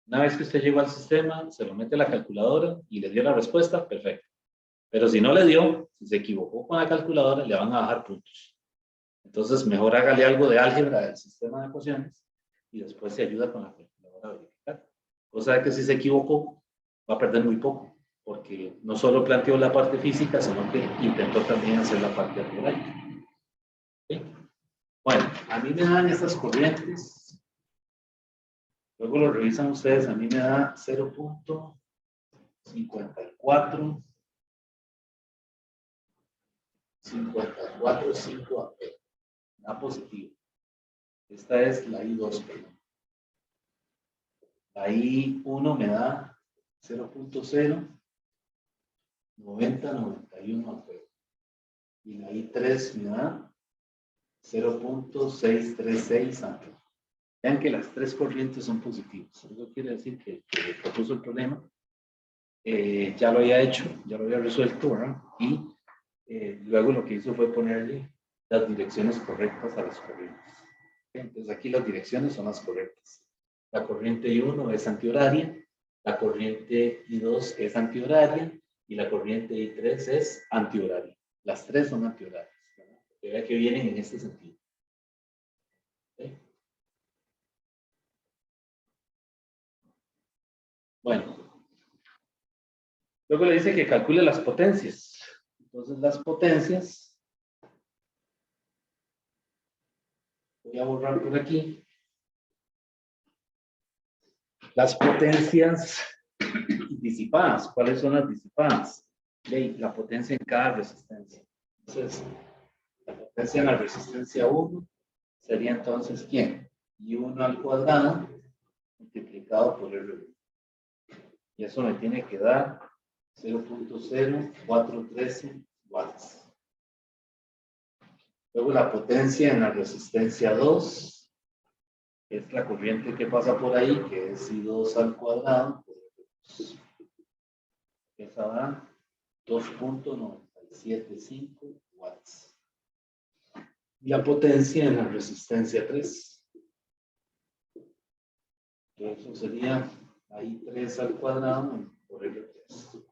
Una vez que usted llegó al sistema, se lo mete a la calculadora y le dio la respuesta, perfecto. Pero si no le dio, si se equivocó con la calculadora, le van a bajar puntos. Entonces, mejor hágale algo de álgebra del sistema de ecuaciones y después se ayuda con la calculadora a verificar. Cosa de que si se equivocó, va a perder muy poco, porque no solo planteó la parte física, sino que intentó también hacer la parte algebraica. ¿Sí? Bueno, a mí me dan estas corrientes. Luego lo revisan ustedes, a mí me da 0.54 5 amperes. Da positivo. Esta es la I2, perdón. La I1 me da 0.09091 amperes. Y la I3 me da 0.636 amperes. Vean que las tres corrientes son positivas. Eso quiere decir que el que propuso el problema ya lo había hecho, ya lo había resuelto, ¿verdad? Y luego lo que hizo fue ponerle las direcciones correctas a las corrientes. Entonces aquí las direcciones son las correctas. La corriente I1 es antihoraria, la corriente I2 es antihoraria y la corriente I3 es antihoraria. Las tres son antihorarias. Que vea que vienen en este sentido. ¿Sí? Bueno, luego le dice que calcule las potencias. Entonces las potencias, voy a borrar por aquí. Las potencias disipadas. ¿Cuáles son las disipadas? La potencia en cada resistencia. Entonces, la potencia en la resistencia 1 sería entonces ¿quién? I1 al cuadrado multiplicado por R1. Y eso me tiene que dar 0.0413 watts. Luego la potencia en la resistencia 2 es la corriente que pasa por ahí, que es I2 al cuadrado por R2. Esa da 2.975 watts. Y la potencia en la resistencia 3. Eso sería ahí 3 al cuadrado por R3.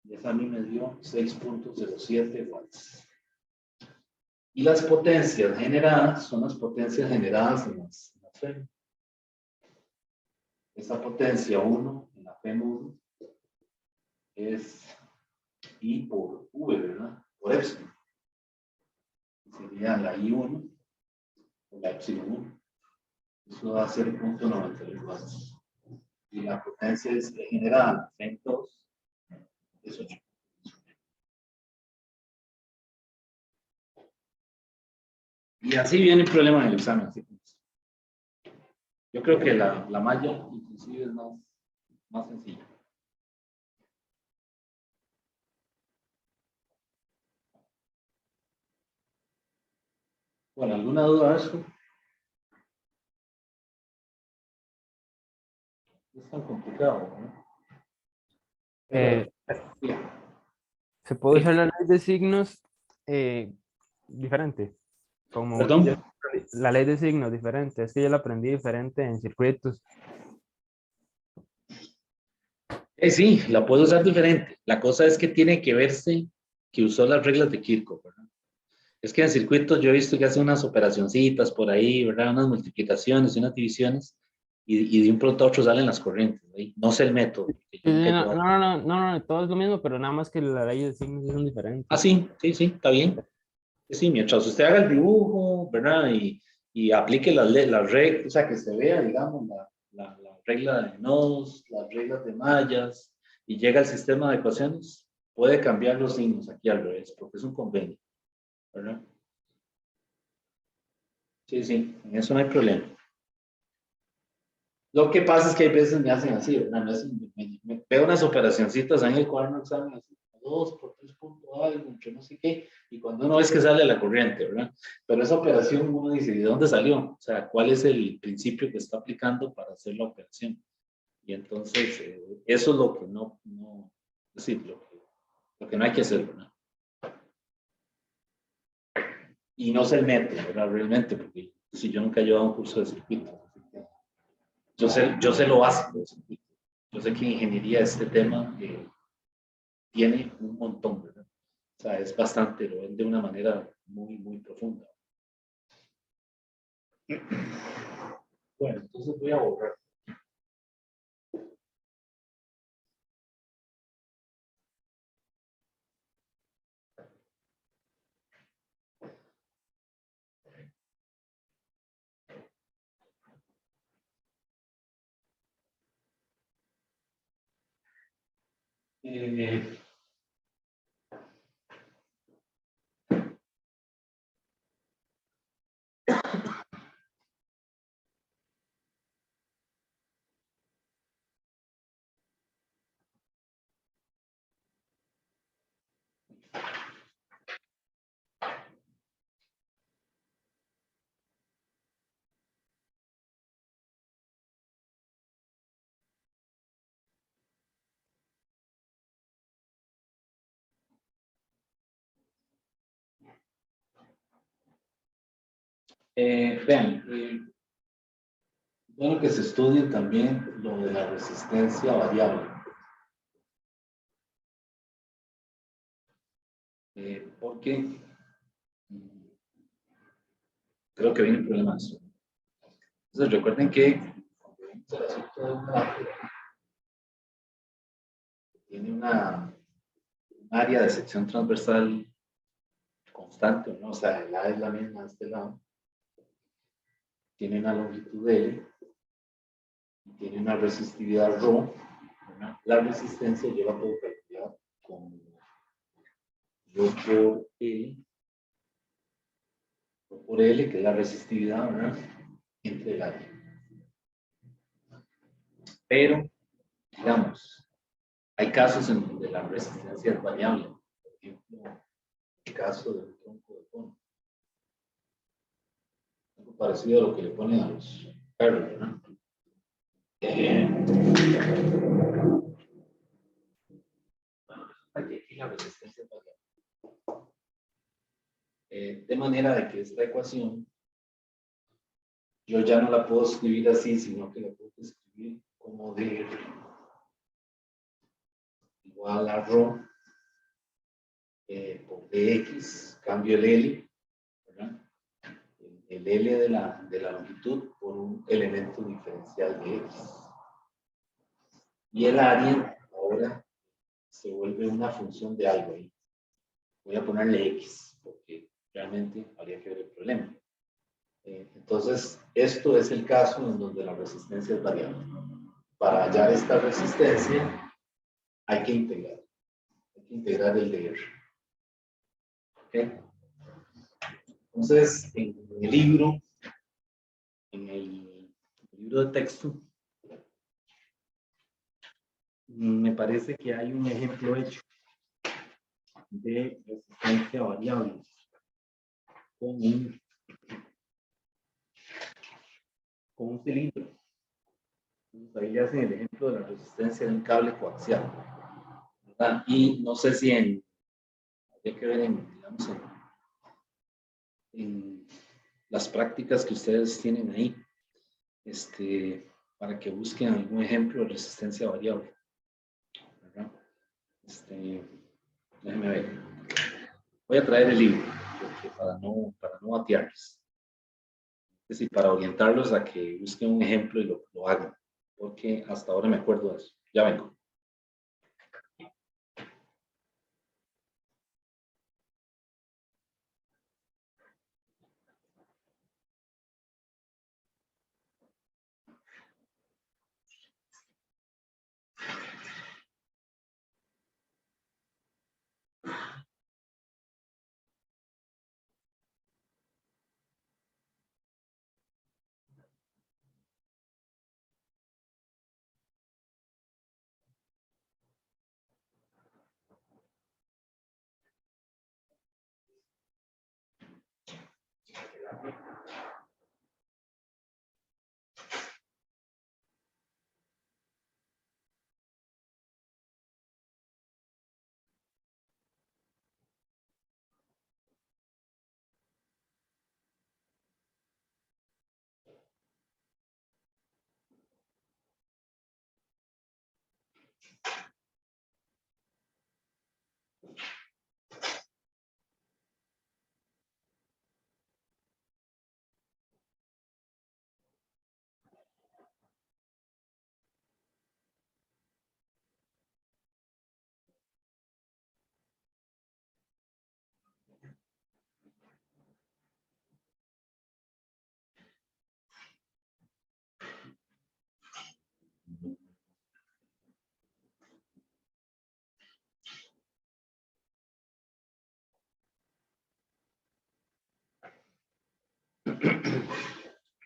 Y esa a mí me dio 6.07 watts. Y las potencias generadas son las potencias generadas en las FEM. Esa potencia 1 en la FEM 1 es I por V, ¿verdad? Por epsilon. Sería la I1 o la epsilon 1. Eso va a ser 0.92 watts. Y la potencia es generada en 2 es 8. Y así viene el problema del examen. Así que yo creo que la malla inclusive es más sencilla. Bueno, ¿alguna duda de eso? No es tan complicado, ¿no? Eh, Sí. ¿Se puede usar Sí. la ley de signos diferente? Como Perdón. la ley de signos diferente. Es que yo la aprendí diferente en circuitos. Sí, la puedo usar diferente. La cosa es que tiene que verse que usó las reglas de Kirchhoff, ¿verdad? Es que en circuitos yo he visto que hace unas operacioncitas por ahí, ¿verdad? Unas multiplicaciones y unas divisiones, y de un pronto a otro salen las corrientes, ¿sí? No sé el método, porque yo Sí, nunca he no, llevado. todo es lo mismo, pero nada más que la ley de signos son Ah, diferentes. sí, sí, sí, está bien. Sí, mientras usted haga el dibujo, ¿verdad? Y aplique las reglas, o sea, que se vea, digamos, la regla de nodos, las reglas de mallas, y llega al sistema de ecuaciones, puede cambiar los signos aquí al revés, porque es un convenio, ¿verdad? Sí, sí, en eso no hay problema. Lo que pasa es que hay veces me hacen así, ¿verdad? Me veo unas operacioncitas en el cuaderno de examen, así, 2 por 3 punto algo, que no sé qué, y cuando uno ve que sale la corriente, ¿verdad? Pero esa operación uno dice, ¿de dónde salió? O sea, ¿cuál es el principio que está aplicando para hacer la operación? Y entonces, eso es lo que es decir, lo que no hay que hacer, ¿verdad? Y no sé el método, ¿verdad? Realmente, porque si yo nunca he llevado un curso de circuito, yo sé lo básico de circuito. Yo sé que en ingeniería este tema tiene un montón, ¿verdad? O sea, es bastante, lo ven de una manera muy, muy profunda. Bueno, entonces voy a borrar. Eh, vean, bueno que se estudie también lo de la resistencia variable. Porque creo que viene problemas. Entonces recuerden que cuando vemos el asunto de un grafo, tiene un área de sección transversal constante, ¿no? O sea, el A es la misma de este lado, tiene una longitud L y tiene una resistividad ρ, ¿verdad? La resistencia yo la puedo calcular como ρ por L, que es la resistividad, ¿verdad? Entre el área. Pero, digamos, hay casos en donde la resistencia es variable. Por ejemplo, el caso del tronco de cono. Algo parecido a lo que le ponen a los perros, ¿verdad? Aquí la resistencia es variable. De manera de que esta ecuación yo ya no la puedo escribir así, sino que la puedo escribir como dr igual a ρ por dx, cambio el L, ¿verdad? El L de la longitud por un elemento diferencial de x. Y el área ahora se vuelve una función de algo ahí. Voy a ponerle x, porque realmente habría que ver el problema. Entonces, esto es el caso en donde la resistencia es variable. Para hallar esta resistencia, hay que integrar el dr. ¿Okay? Entonces, en el libro de texto, me parece que hay un ejemplo hecho de resistencia variable con un con un cilindro. Entonces, ahí le hacen el ejemplo de la resistencia de un cable coaxial, ¿verdad? Y no sé si habría que ver digamos, en las prácticas que ustedes tienen ahí, para que busquen algún ejemplo de resistencia variable, ¿verdad? Déjenme ver. Voy a traer el libro, porque para no batearles. Es decir, para orientarlos a que busquen un ejemplo y lo hagan, porque hasta ahora me acuerdo de eso. Ya vengo.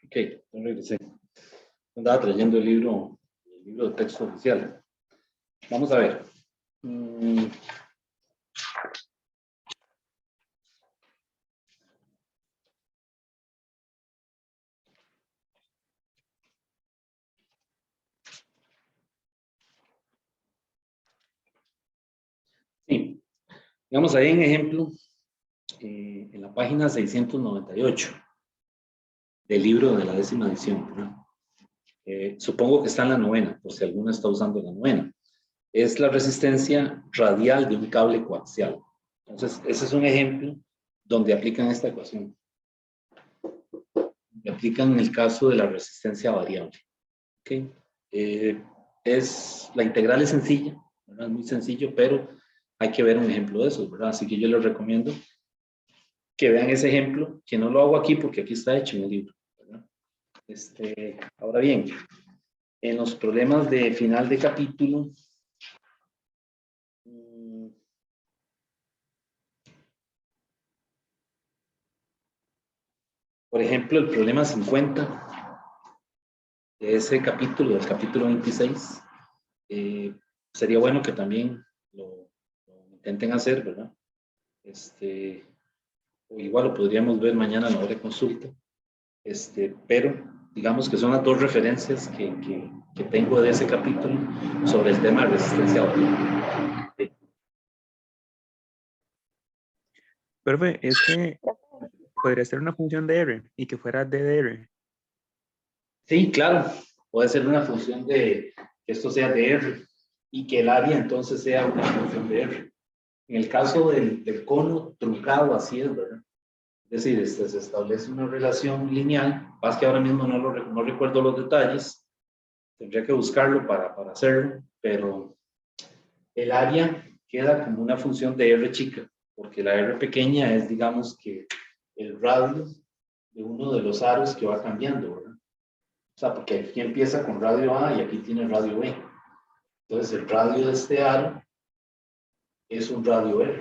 Ok, ya regresé. Andaba trayendo el libro de texto oficial. Vamos a ver. Sí, digamos ahí en ejemplo, en la página 698 del libro de la 10ª edición, ¿verdad? Supongo que está en la 9ª, por si alguno está usando la 9ª. Es la resistencia radial de un cable coaxial. Entonces, ese es un ejemplo donde aplican esta ecuación. Le aplican en el caso de la resistencia variable. ¿Okay? La integral es sencilla, ¿verdad? Es muy sencillo, pero hay que ver un ejemplo de eso, ¿verdad? Así que yo les recomiendo que vean ese ejemplo, que no lo hago aquí porque aquí está hecho en el libro, ¿verdad? Ahora bien, en los problemas de final de capítulo, por ejemplo, el problema 50 de ese capítulo, del capítulo 26, sería bueno que también lo intenten hacer, ¿verdad? O igual lo podríamos ver mañana a la hora de consulta, pero digamos que son las dos referencias que tengo de ese capítulo sobre el tema de resistencia variable. Profe, es que podría ser una función de R y que fuera DDR. Sí, claro, puede ser una función que esto sea de R y que el área entonces sea una función de R. En el caso del cono truncado, así es, ¿verdad? Es decir, se establece una relación lineal, más que ahora mismo no recuerdo los detalles, tendría que buscarlo para hacerlo, pero el área queda como una función de R chica, porque la R pequeña es, digamos, que el radio de uno de los aros que va cambiando, ¿verdad? O sea, porque aquí empieza con radio A y aquí tiene radio B. Entonces, el radio de este aro es un radio R,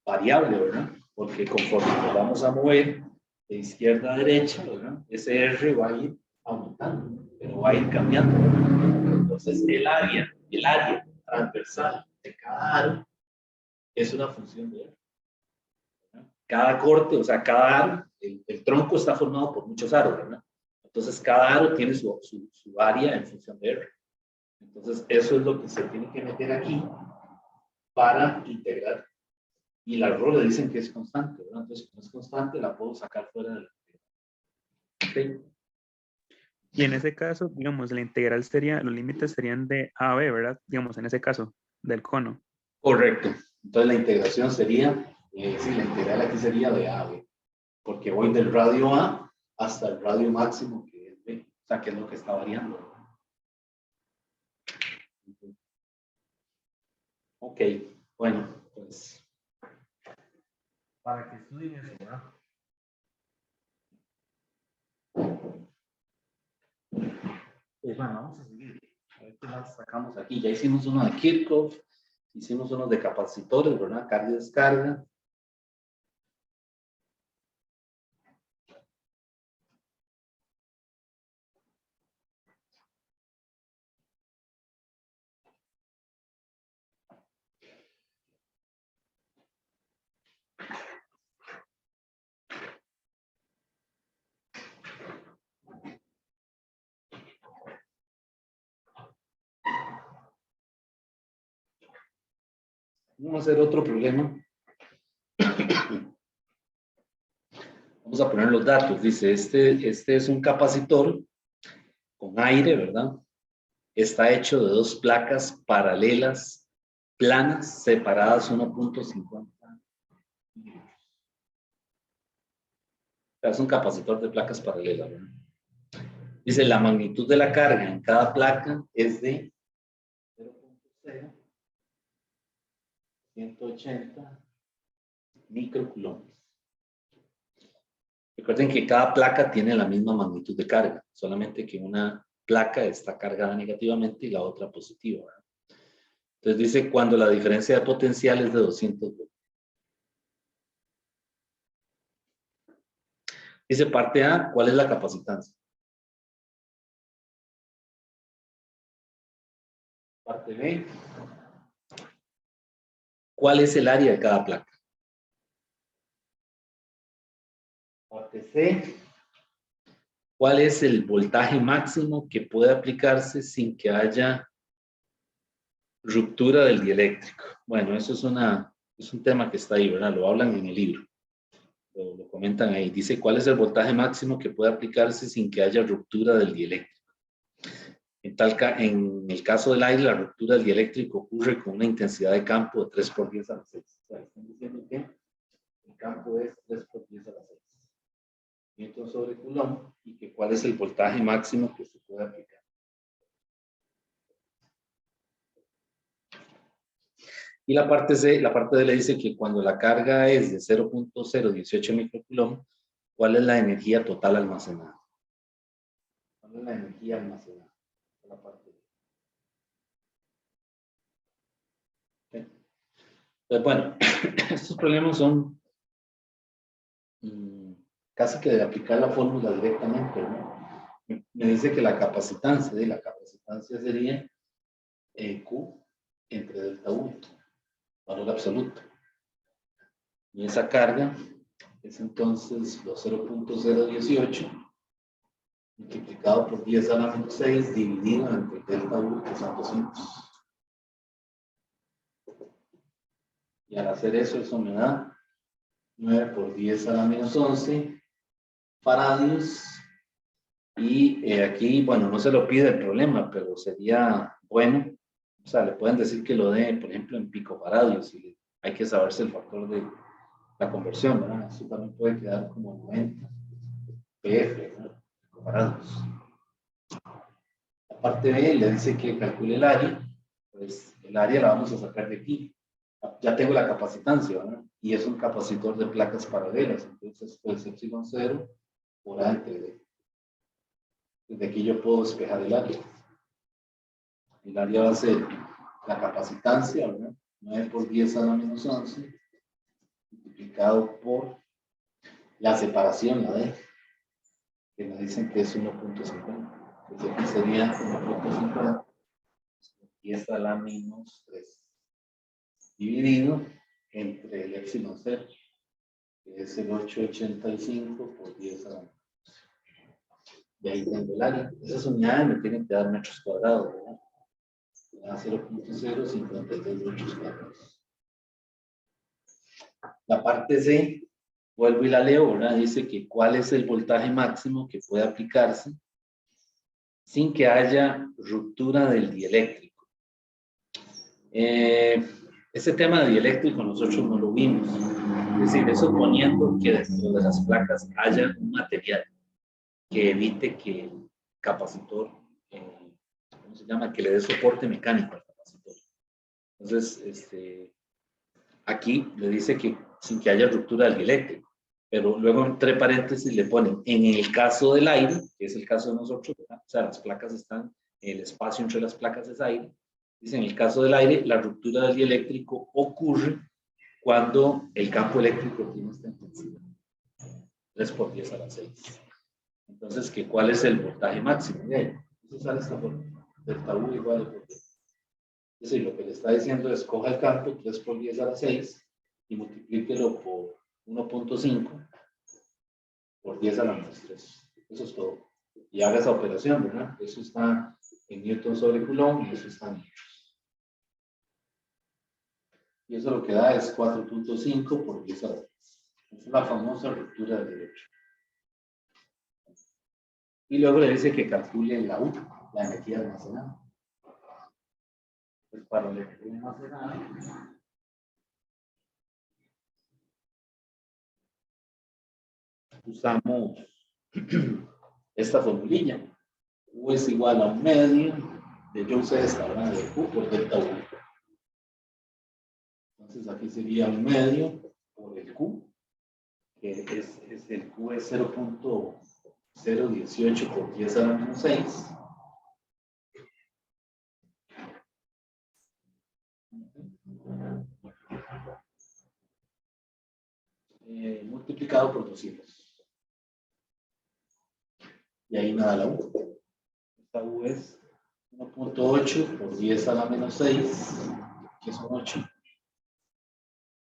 variable, ¿verdad? Porque conforme nos vamos a mover de izquierda a derecha, ¿verdad? Ese R va a ir aumentando, pero va a ir cambiando, ¿verdad? Entonces, el área transversal de cada aro es una función de R, ¿verdad? cada corte, o sea, cada aro, el tronco está formado por muchos aros, ¿verdad? Entonces, cada aro tiene su área en función de R. Entonces, eso es lo que se tiene que meter aquí para integrar. Y la RO le dicen que es constante, ¿verdad? Entonces, como es constante, la puedo sacar fuera de la integral. ¿Okay? Y en ese caso, digamos, la integral sería, los límites serían de A a B, ¿verdad? Digamos, en ese caso, del cono. Correcto. Entonces, la integración sería, sí, la integral aquí sería de A a B, porque voy del radio A hasta el radio máximo que es B, o sea, que es lo que está variando. Ok, bueno, pues para que estudien eso, ¿verdad? Pues bueno, vamos a seguir. A ver qué más sacamos aquí. Ya hicimos uno de Kirchhoff, hicimos uno de capacitores, ¿verdad? Carga y descarga. Vamos a hacer otro problema. Vamos a poner los datos. Dice, este es un capacitor con aire, ¿verdad? Está hecho de dos placas paralelas, planas, separadas 1.50. Es un capacitor de placas paralelas, ¿verdad? Dice, la magnitud de la carga en cada placa es de 0.0, 180 microcoulombs. Recuerden que cada placa tiene la misma magnitud de carga, solamente que una placa está cargada negativamente y la otra positiva, ¿verdad? Entonces dice, cuando la diferencia de potencial es de 200 voltios. Dice parte A, ¿cuál es la capacitancia? Parte B, ¿cuál es el área de cada placa? Parte C, ¿cuál es el voltaje máximo que puede aplicarse sin que haya ruptura del dieléctrico? Bueno, eso es un tema que está ahí, ¿verdad? Lo hablan en el libro. Lo comentan ahí. Dice, ¿cuál es el voltaje máximo que puede aplicarse sin que haya ruptura del dieléctrico? En el caso del aire, la ruptura del dieléctrico ocurre con una intensidad de campo de 3 por 10 a la 6. O sea, están diciendo que el campo es 3 por 10 a la 6. Newton sobre Coulomb, y que cuál es el voltaje máximo que se puede aplicar. Y la parte C, la parte D le dice que cuando la carga es de 0.018 microcoulomb, ¿cuál es la energía total almacenada? ¿Cuál es la energía almacenada? La parte D. Pues bueno, estos problemas son casi que de aplicar la fórmula directamente, ¿no? Me dice que la capacitancia sería Q entre delta U, valor absoluto. Y esa carga es entonces los 0.018 multiplicado por 10 a la menos 6 dividido entre delta U, que son 200. Y al hacer eso me da 9 por 10 a la menos 11 faradios. Y aquí, bueno, no se lo pide el problema, pero sería bueno, o sea, le pueden decir que lo dé, por ejemplo, en picofaradios, y hay que saberse el factor de la conversión, ¿verdad? Eso también puede quedar como 90 PF, ¿verdad? Picofaradios. La parte B le dice que calcule el área, pues el área la vamos a sacar de aquí. Ya tengo la capacitancia, ¿verdad? Y es un capacitor de placas paralelas, entonces pues epsilon 0 por A entre D. Desde aquí yo puedo despejar el área. El área va a ser la capacitancia, ¿verdad? 9 por 10 a la menos 11, multiplicado por la separación, la D, que me dicen que es 1.50. Entonces aquí sería 1.50, 10 a la menos 3, dividido entre el epsilon 0. que es el 885 por 10 a la menos. Y ahí tengo el área. Esas unidades me tienen que dar metros cuadrados, ¿verdad? A 0.052 metros cuadrados. La parte C, vuelvo y la leo, ¿verdad? Dice que cuál es el voltaje máximo que puede aplicarse sin que haya ruptura del dieléctrico. Ese tema de dieléctrico nosotros no lo vimos. Es decir, eso suponiendo que dentro de las placas haya un material que evite que el capacitor, ¿cómo se llama? Que le dé soporte mecánico al capacitor. Entonces, aquí le dice que sin que haya ruptura del dieléctrico, pero luego entre paréntesis le ponen, en el caso del aire, que es el caso de nosotros, ¿verdad? O sea, las placas están, el espacio entre las placas es aire, dice, en el caso del aire, la ruptura del dieléctrico ocurre cuando el campo eléctrico tiene esta intensidad, 3 por 10 a la 6. Entonces, ¿cuál es el voltaje máximo? Eso sale esta forma, delta U igual a por 10. Es decir, lo que le está diciendo es, coja el campo 3 por 10 a la 6 y multiplíquelo por 1.5 por 10 a la menos 3. Eso es todo. Y haga esa operación, ¿verdad? Eso está en Newton sobre Coulomb y eso está en metros. Y eso lo que da es 4.5 por 10 a la 6. Es la famosa ruptura del dieléctrico. Y luego le dice que calcule la U, la energía almacenada. Pues para la energía almacenada, usamos esta formulilla. U es igual a un medio de, yo usé esta, ¿verdad? De Q por delta U. Entonces aquí sería un medio por el Q, que es el Q es 0.018 por 10 a la menos 6. Multiplicado por 200. Y ahí me da la U. Esta U es 1.8 por 10 a la menos 6, que son 8.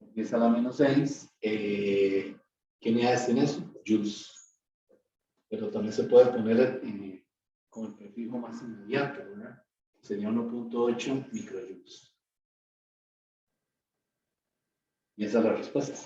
10 a la menos 6. ¿Qué unidades tiene eso? Joules. Pero también se puede poner con el prefijo más inmediato, ¿verdad? Sería 1.8 microjoules. Y esa es la respuesta.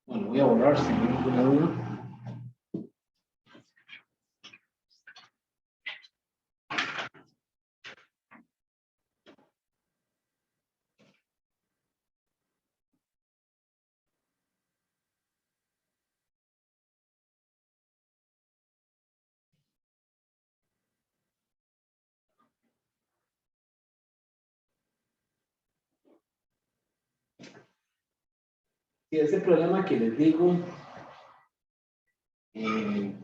Bueno, voy a borrar si no hay ninguna duda. Y ese problema que les digo, es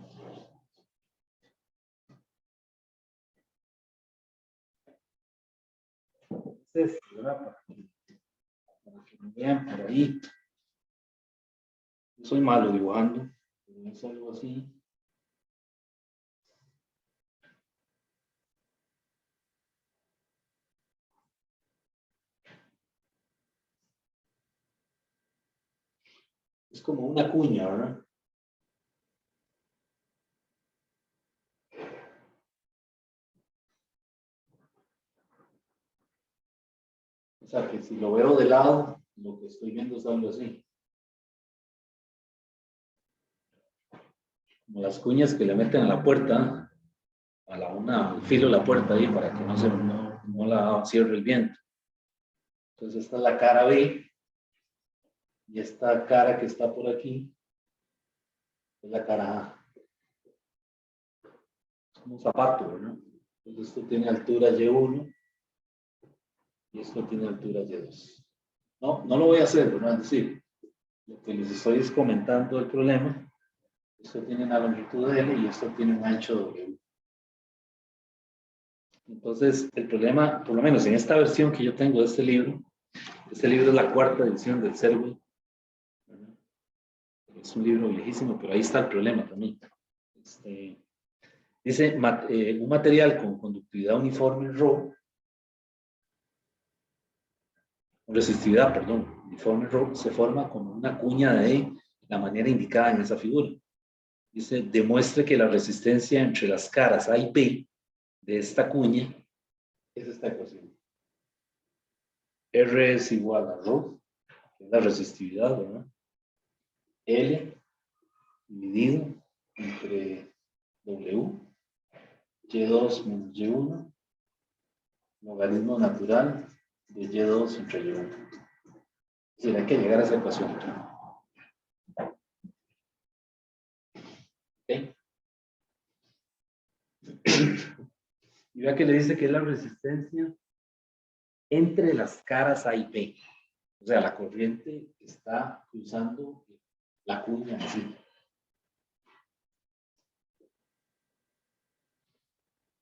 este, ¿verdad? Para que me vean por ahí. Yo soy malo dibujando, pero es algo así. Es como una cuña, ¿verdad? O sea que si lo veo de lado, lo que estoy viendo es algo así. Como las cuñas que le meten a la puerta, al filo de la puerta ahí para que no la cierre el viento. Entonces esta es la cara B y esta cara que está por aquí es la cara A. Es como un zapato, ¿no? Entonces esto tiene altura Y1 y esto tiene altura Y2. No lo voy a hacer, ¿verdad? Es decir, lo que les estoy es comentando el problema. Esto tiene una longitud L y esto tiene un ancho W. Entonces, el problema, por lo menos en esta versión que yo tengo de este libro es la cuarta edición del Serway. Es un libro viejísimo, pero ahí está el problema también. Dice, un material con conductividad uniforme ρ, resistividad, perdón, uniforme ρ, se forma como una cuña de E, de la manera indicada en esa figura. Dice, demuestre que la resistencia entre las caras A y B de esta cuña es esta ecuación. R es igual a ρ, que es la resistividad, ¿verdad? L dividido entre W, Y2 menos Y1, logaritmo natural de Y2 entre Y1. Es decir, hay que llegar a esa ecuación. ¿Okay? Y vea que le dice que es la resistencia entre las caras A y B. O sea, la corriente está cruzando la cuña así.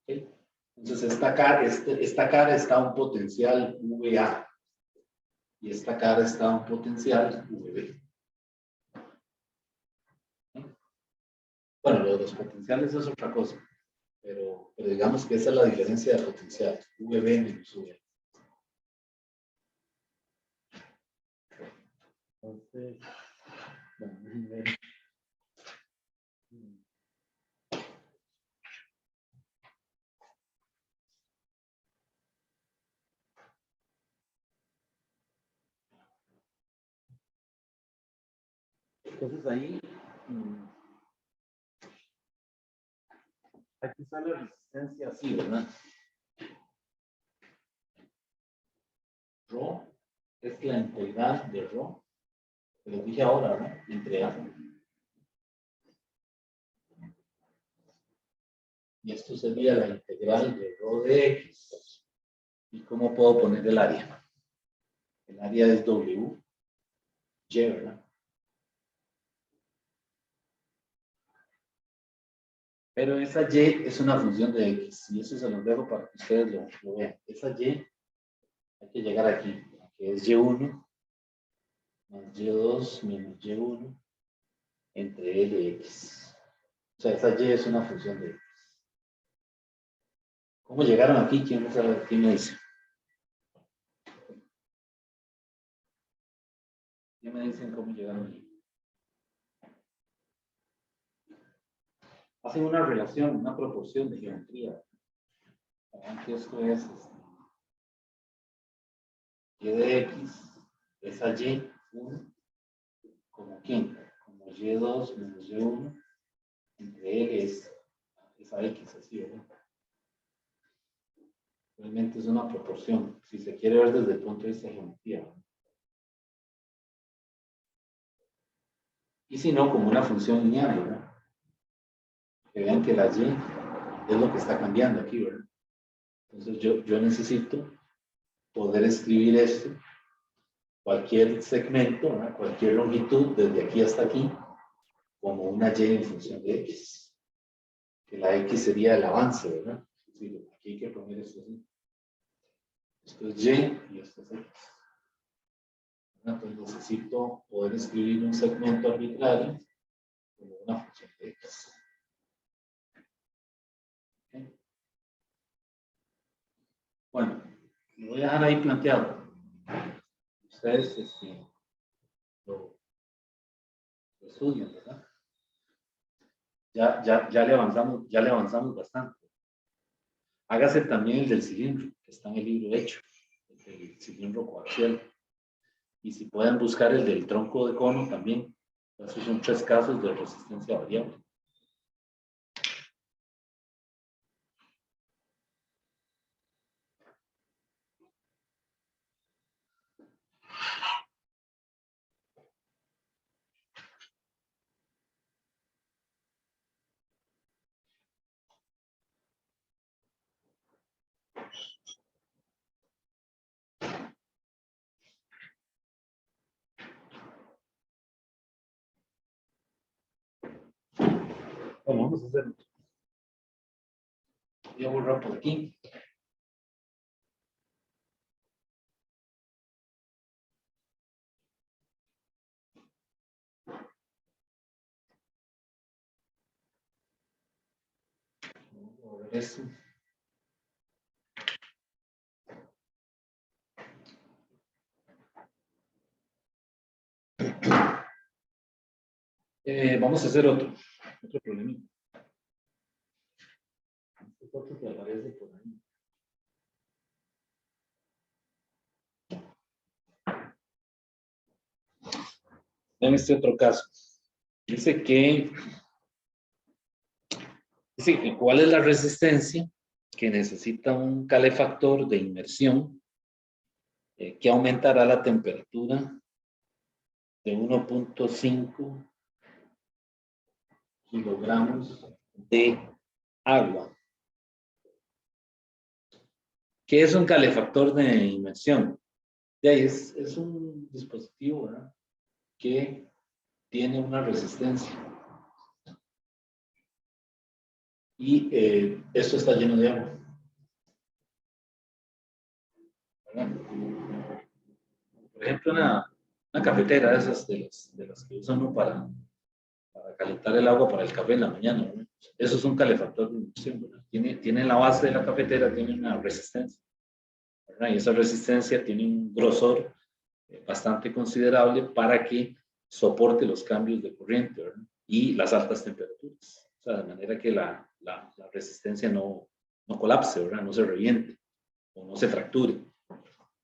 ¿Okay? Entonces, esta cara está a un potencial VA y esta cara está a un potencial VB. ¿Okay? Bueno, lo de los potenciales es otra cosa, pero digamos que esa es la diferencia de potencial, VB menos VA. Entonces, bueno, déjenme ver. Entonces ahí, aquí está la resistencia así, ¿verdad? Rho es la integral de Rho, que lo dije ahora, ¿no? Entre A. Y esto sería la integral de Rho de X. ¿Y cómo puedo poner el área? El área es W, Y, ¿verdad? Pero esa Y es una función de X, y eso se los dejo para que ustedes lo vean. Esa Y hay que llegar aquí, que es Y1 más Y2 menos Y1 entre LX. O sea, esa Y es una función de X. ¿Cómo llegaron aquí? ¿Quién me dice? ¿Quién me dicen cómo llegaron aquí? Hacen una relación, una proporción de geometría. Saben que esto es Y de X, esa Y1, como quién? Como Y2 menos Y1 entre L es esa X, así, ¿verdad? Realmente es una proporción, si se quiere ver desde el punto de vista de geometría, ¿verdad? Y si no, como una función lineal, ¿verdad? Que vean que la Y es lo que está cambiando aquí, ¿verdad? Entonces yo necesito poder escribir esto, cualquier segmento, ¿verdad? Cualquier longitud desde aquí hasta aquí, como una Y en función de X. Que la X sería el avance, ¿verdad? Sí, aquí hay que poner esto así. Esto es Y y esto es X. Entonces necesito poder escribir un segmento arbitrario como una función de X. ¿Okay? Bueno, lo voy a dejar ahí planteado. Ustedes lo estudian, ¿verdad? Ya le avanzamos bastante. Hágase también el del cilindro, que está en el libro hecho, el del cilindro coaxial. Y si pueden buscar el del tronco de cono también. Esos son 3 casos de resistencia variable. Bueno, vamos a hacer. Voy a borrar por aquí. Vamos a borrar eso. Vamos a hacer otro problemita. Este otro que aparece por ahí. En este otro caso, dice cuál es la resistencia que necesita un calefactor de inmersión que aumentará la temperatura de 1.5 kilogramos de agua. ¿Qué es un calefactor de inmersión? De ahí es un dispositivo, ¿verdad?, que tiene una resistencia. Y esto está lleno de agua, ¿verdad? Por ejemplo, una cafetera de esas de las que usan uno para calentar el agua para el café en la mañana, ¿verdad? Eso es un calefactor de inducción, ¿verdad? Tiene en la base de la cafetera, tiene una resistencia, ¿verdad? Y esa resistencia tiene un grosor bastante considerable para que soporte los cambios de corriente, ¿verdad?, y las altas temperaturas. O sea, de manera que la resistencia no colapse, ¿verdad?, no se reviente o no se fracture.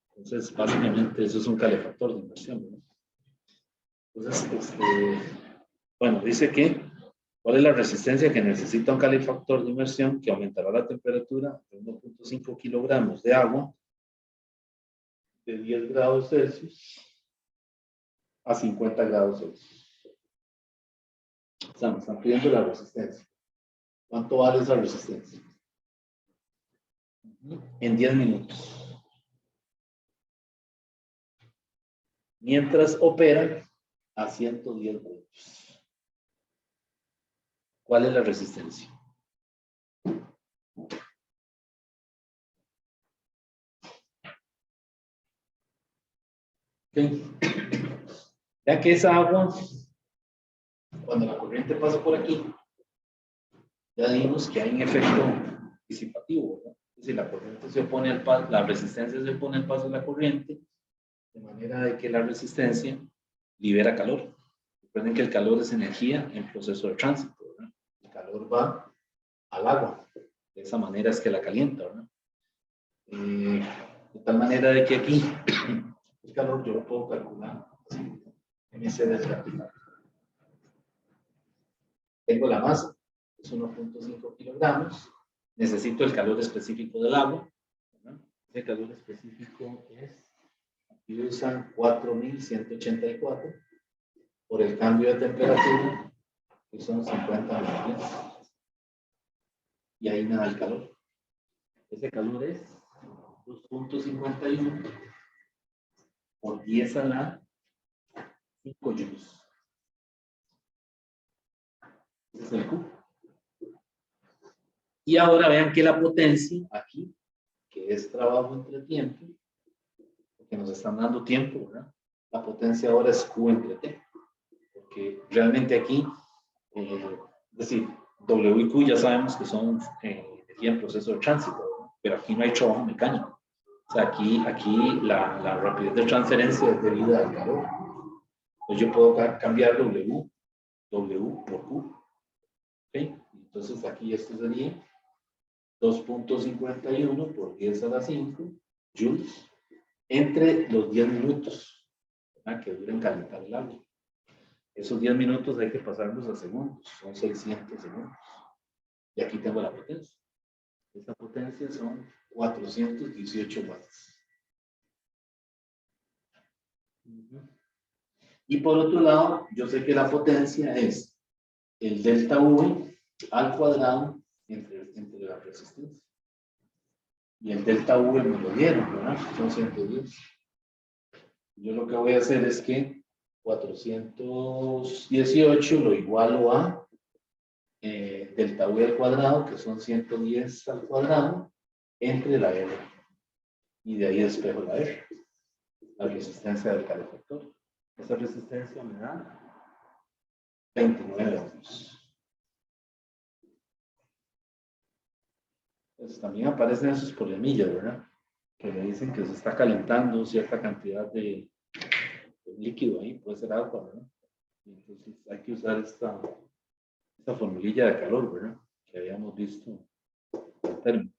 Entonces, básicamente, eso es un calefactor de inmersión, ¿verdad? Entonces, bueno, dice que ¿cuál es la resistencia que necesita un calefactor de inmersión que aumentará la temperatura de 1.5 kilogramos de agua de 10 grados Celsius a 50 grados Celsius? O sea, me están pidiendo la resistencia. ¿Cuánto vale esa resistencia? En 10 minutos. Mientras opera a 110 voltios. ¿Cuál es la resistencia? Okay. Ya que esa agua, cuando la corriente pasa por aquí, ya dijimos que hay un efecto disipativo, ¿verdad? Es decir, la corriente se opone al paso, la resistencia se opone al paso de la corriente, de manera de que la resistencia libera calor. Recuerden que el calor es energía en proceso de tránsito, ¿verdad? El calor va al agua, de esa manera es que la calienta, ¿verdad? De tal manera de que aquí el calor yo lo puedo calcular así, MC desgraficado. Tengo la masa, es 1.5 kilogramos. Necesito el calor específico del agua, ¿verdad? Ese calor específico es, aquí usan 4184 por el cambio de temperatura, que son 50 grados. Y ahí me da el calor. Ese calor es 2.51 por 10 a la 5 joules. Ese es el Q. Y ahora vean que la potencia aquí, que es trabajo entre tiempo, porque nos están dando tiempo, ¿verdad? La potencia ahora es Q entre T. Porque realmente aquí, es decir, W y Q ya sabemos que son energía en proceso de tránsito, ¿verdad? Pero aquí no hay trabajo mecánico. O sea, aquí la rapidez de transferencia es debida al calor. Pues yo puedo cambiar W por Q. ¿Okay? Entonces aquí esto sería 2.51 por 10 a la 5 joules entre los 10 minutos, ¿verdad?, que duren calentar el agua. Esos 10 minutos hay que pasarlos a segundos, son 600 segundos. Y aquí tengo la potencia. Esta potencia son 418 watts. Y por otro lado, yo sé que la potencia es el delta V al cuadrado entre la resistencia. Y el delta V me lo dieron, ¿verdad? Son 110. Yo lo que voy a hacer es que 418 lo igualo a delta V al cuadrado, que son 110 al cuadrado, entre la R. Y de ahí despejo la R, la resistencia del calefactor. Esa resistencia me da 29 ohms. Pues también aparecen esos problemillas, ¿verdad? Que le dicen que se está calentando cierta cantidad de líquido ahí, puede ser agua, ¿verdad? Y entonces hay que usar esta formulilla de calor, ¿verdad? Que habíamos visto en términos.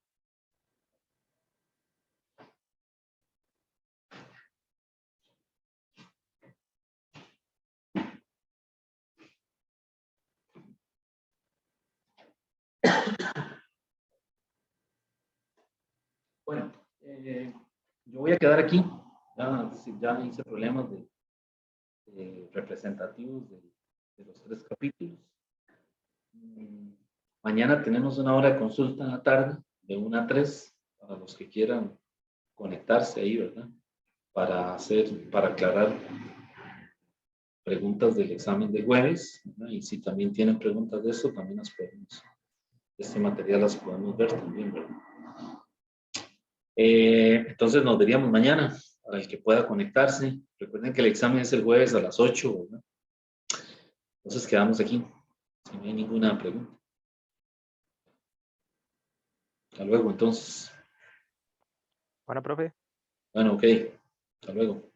Bueno, yo voy a quedar aquí. Ya hice problemas representativos de los 3 capítulos. Mañana tenemos una hora de consulta en la tarde, de 1 a 3, para los que quieran conectarse ahí, ¿verdad? Para aclarar preguntas del examen de jueves, ¿verdad? Y si también tienen preguntas de eso, también este material las podemos ver también, ¿verdad? Entonces nos veríamos mañana, para el que pueda conectarse. Recuerden que el examen es el jueves a las 8, ¿verdad? Entonces quedamos aquí, si no hay ninguna pregunta. Hasta luego, entonces. Bueno, profe. Bueno, ok. Hasta luego.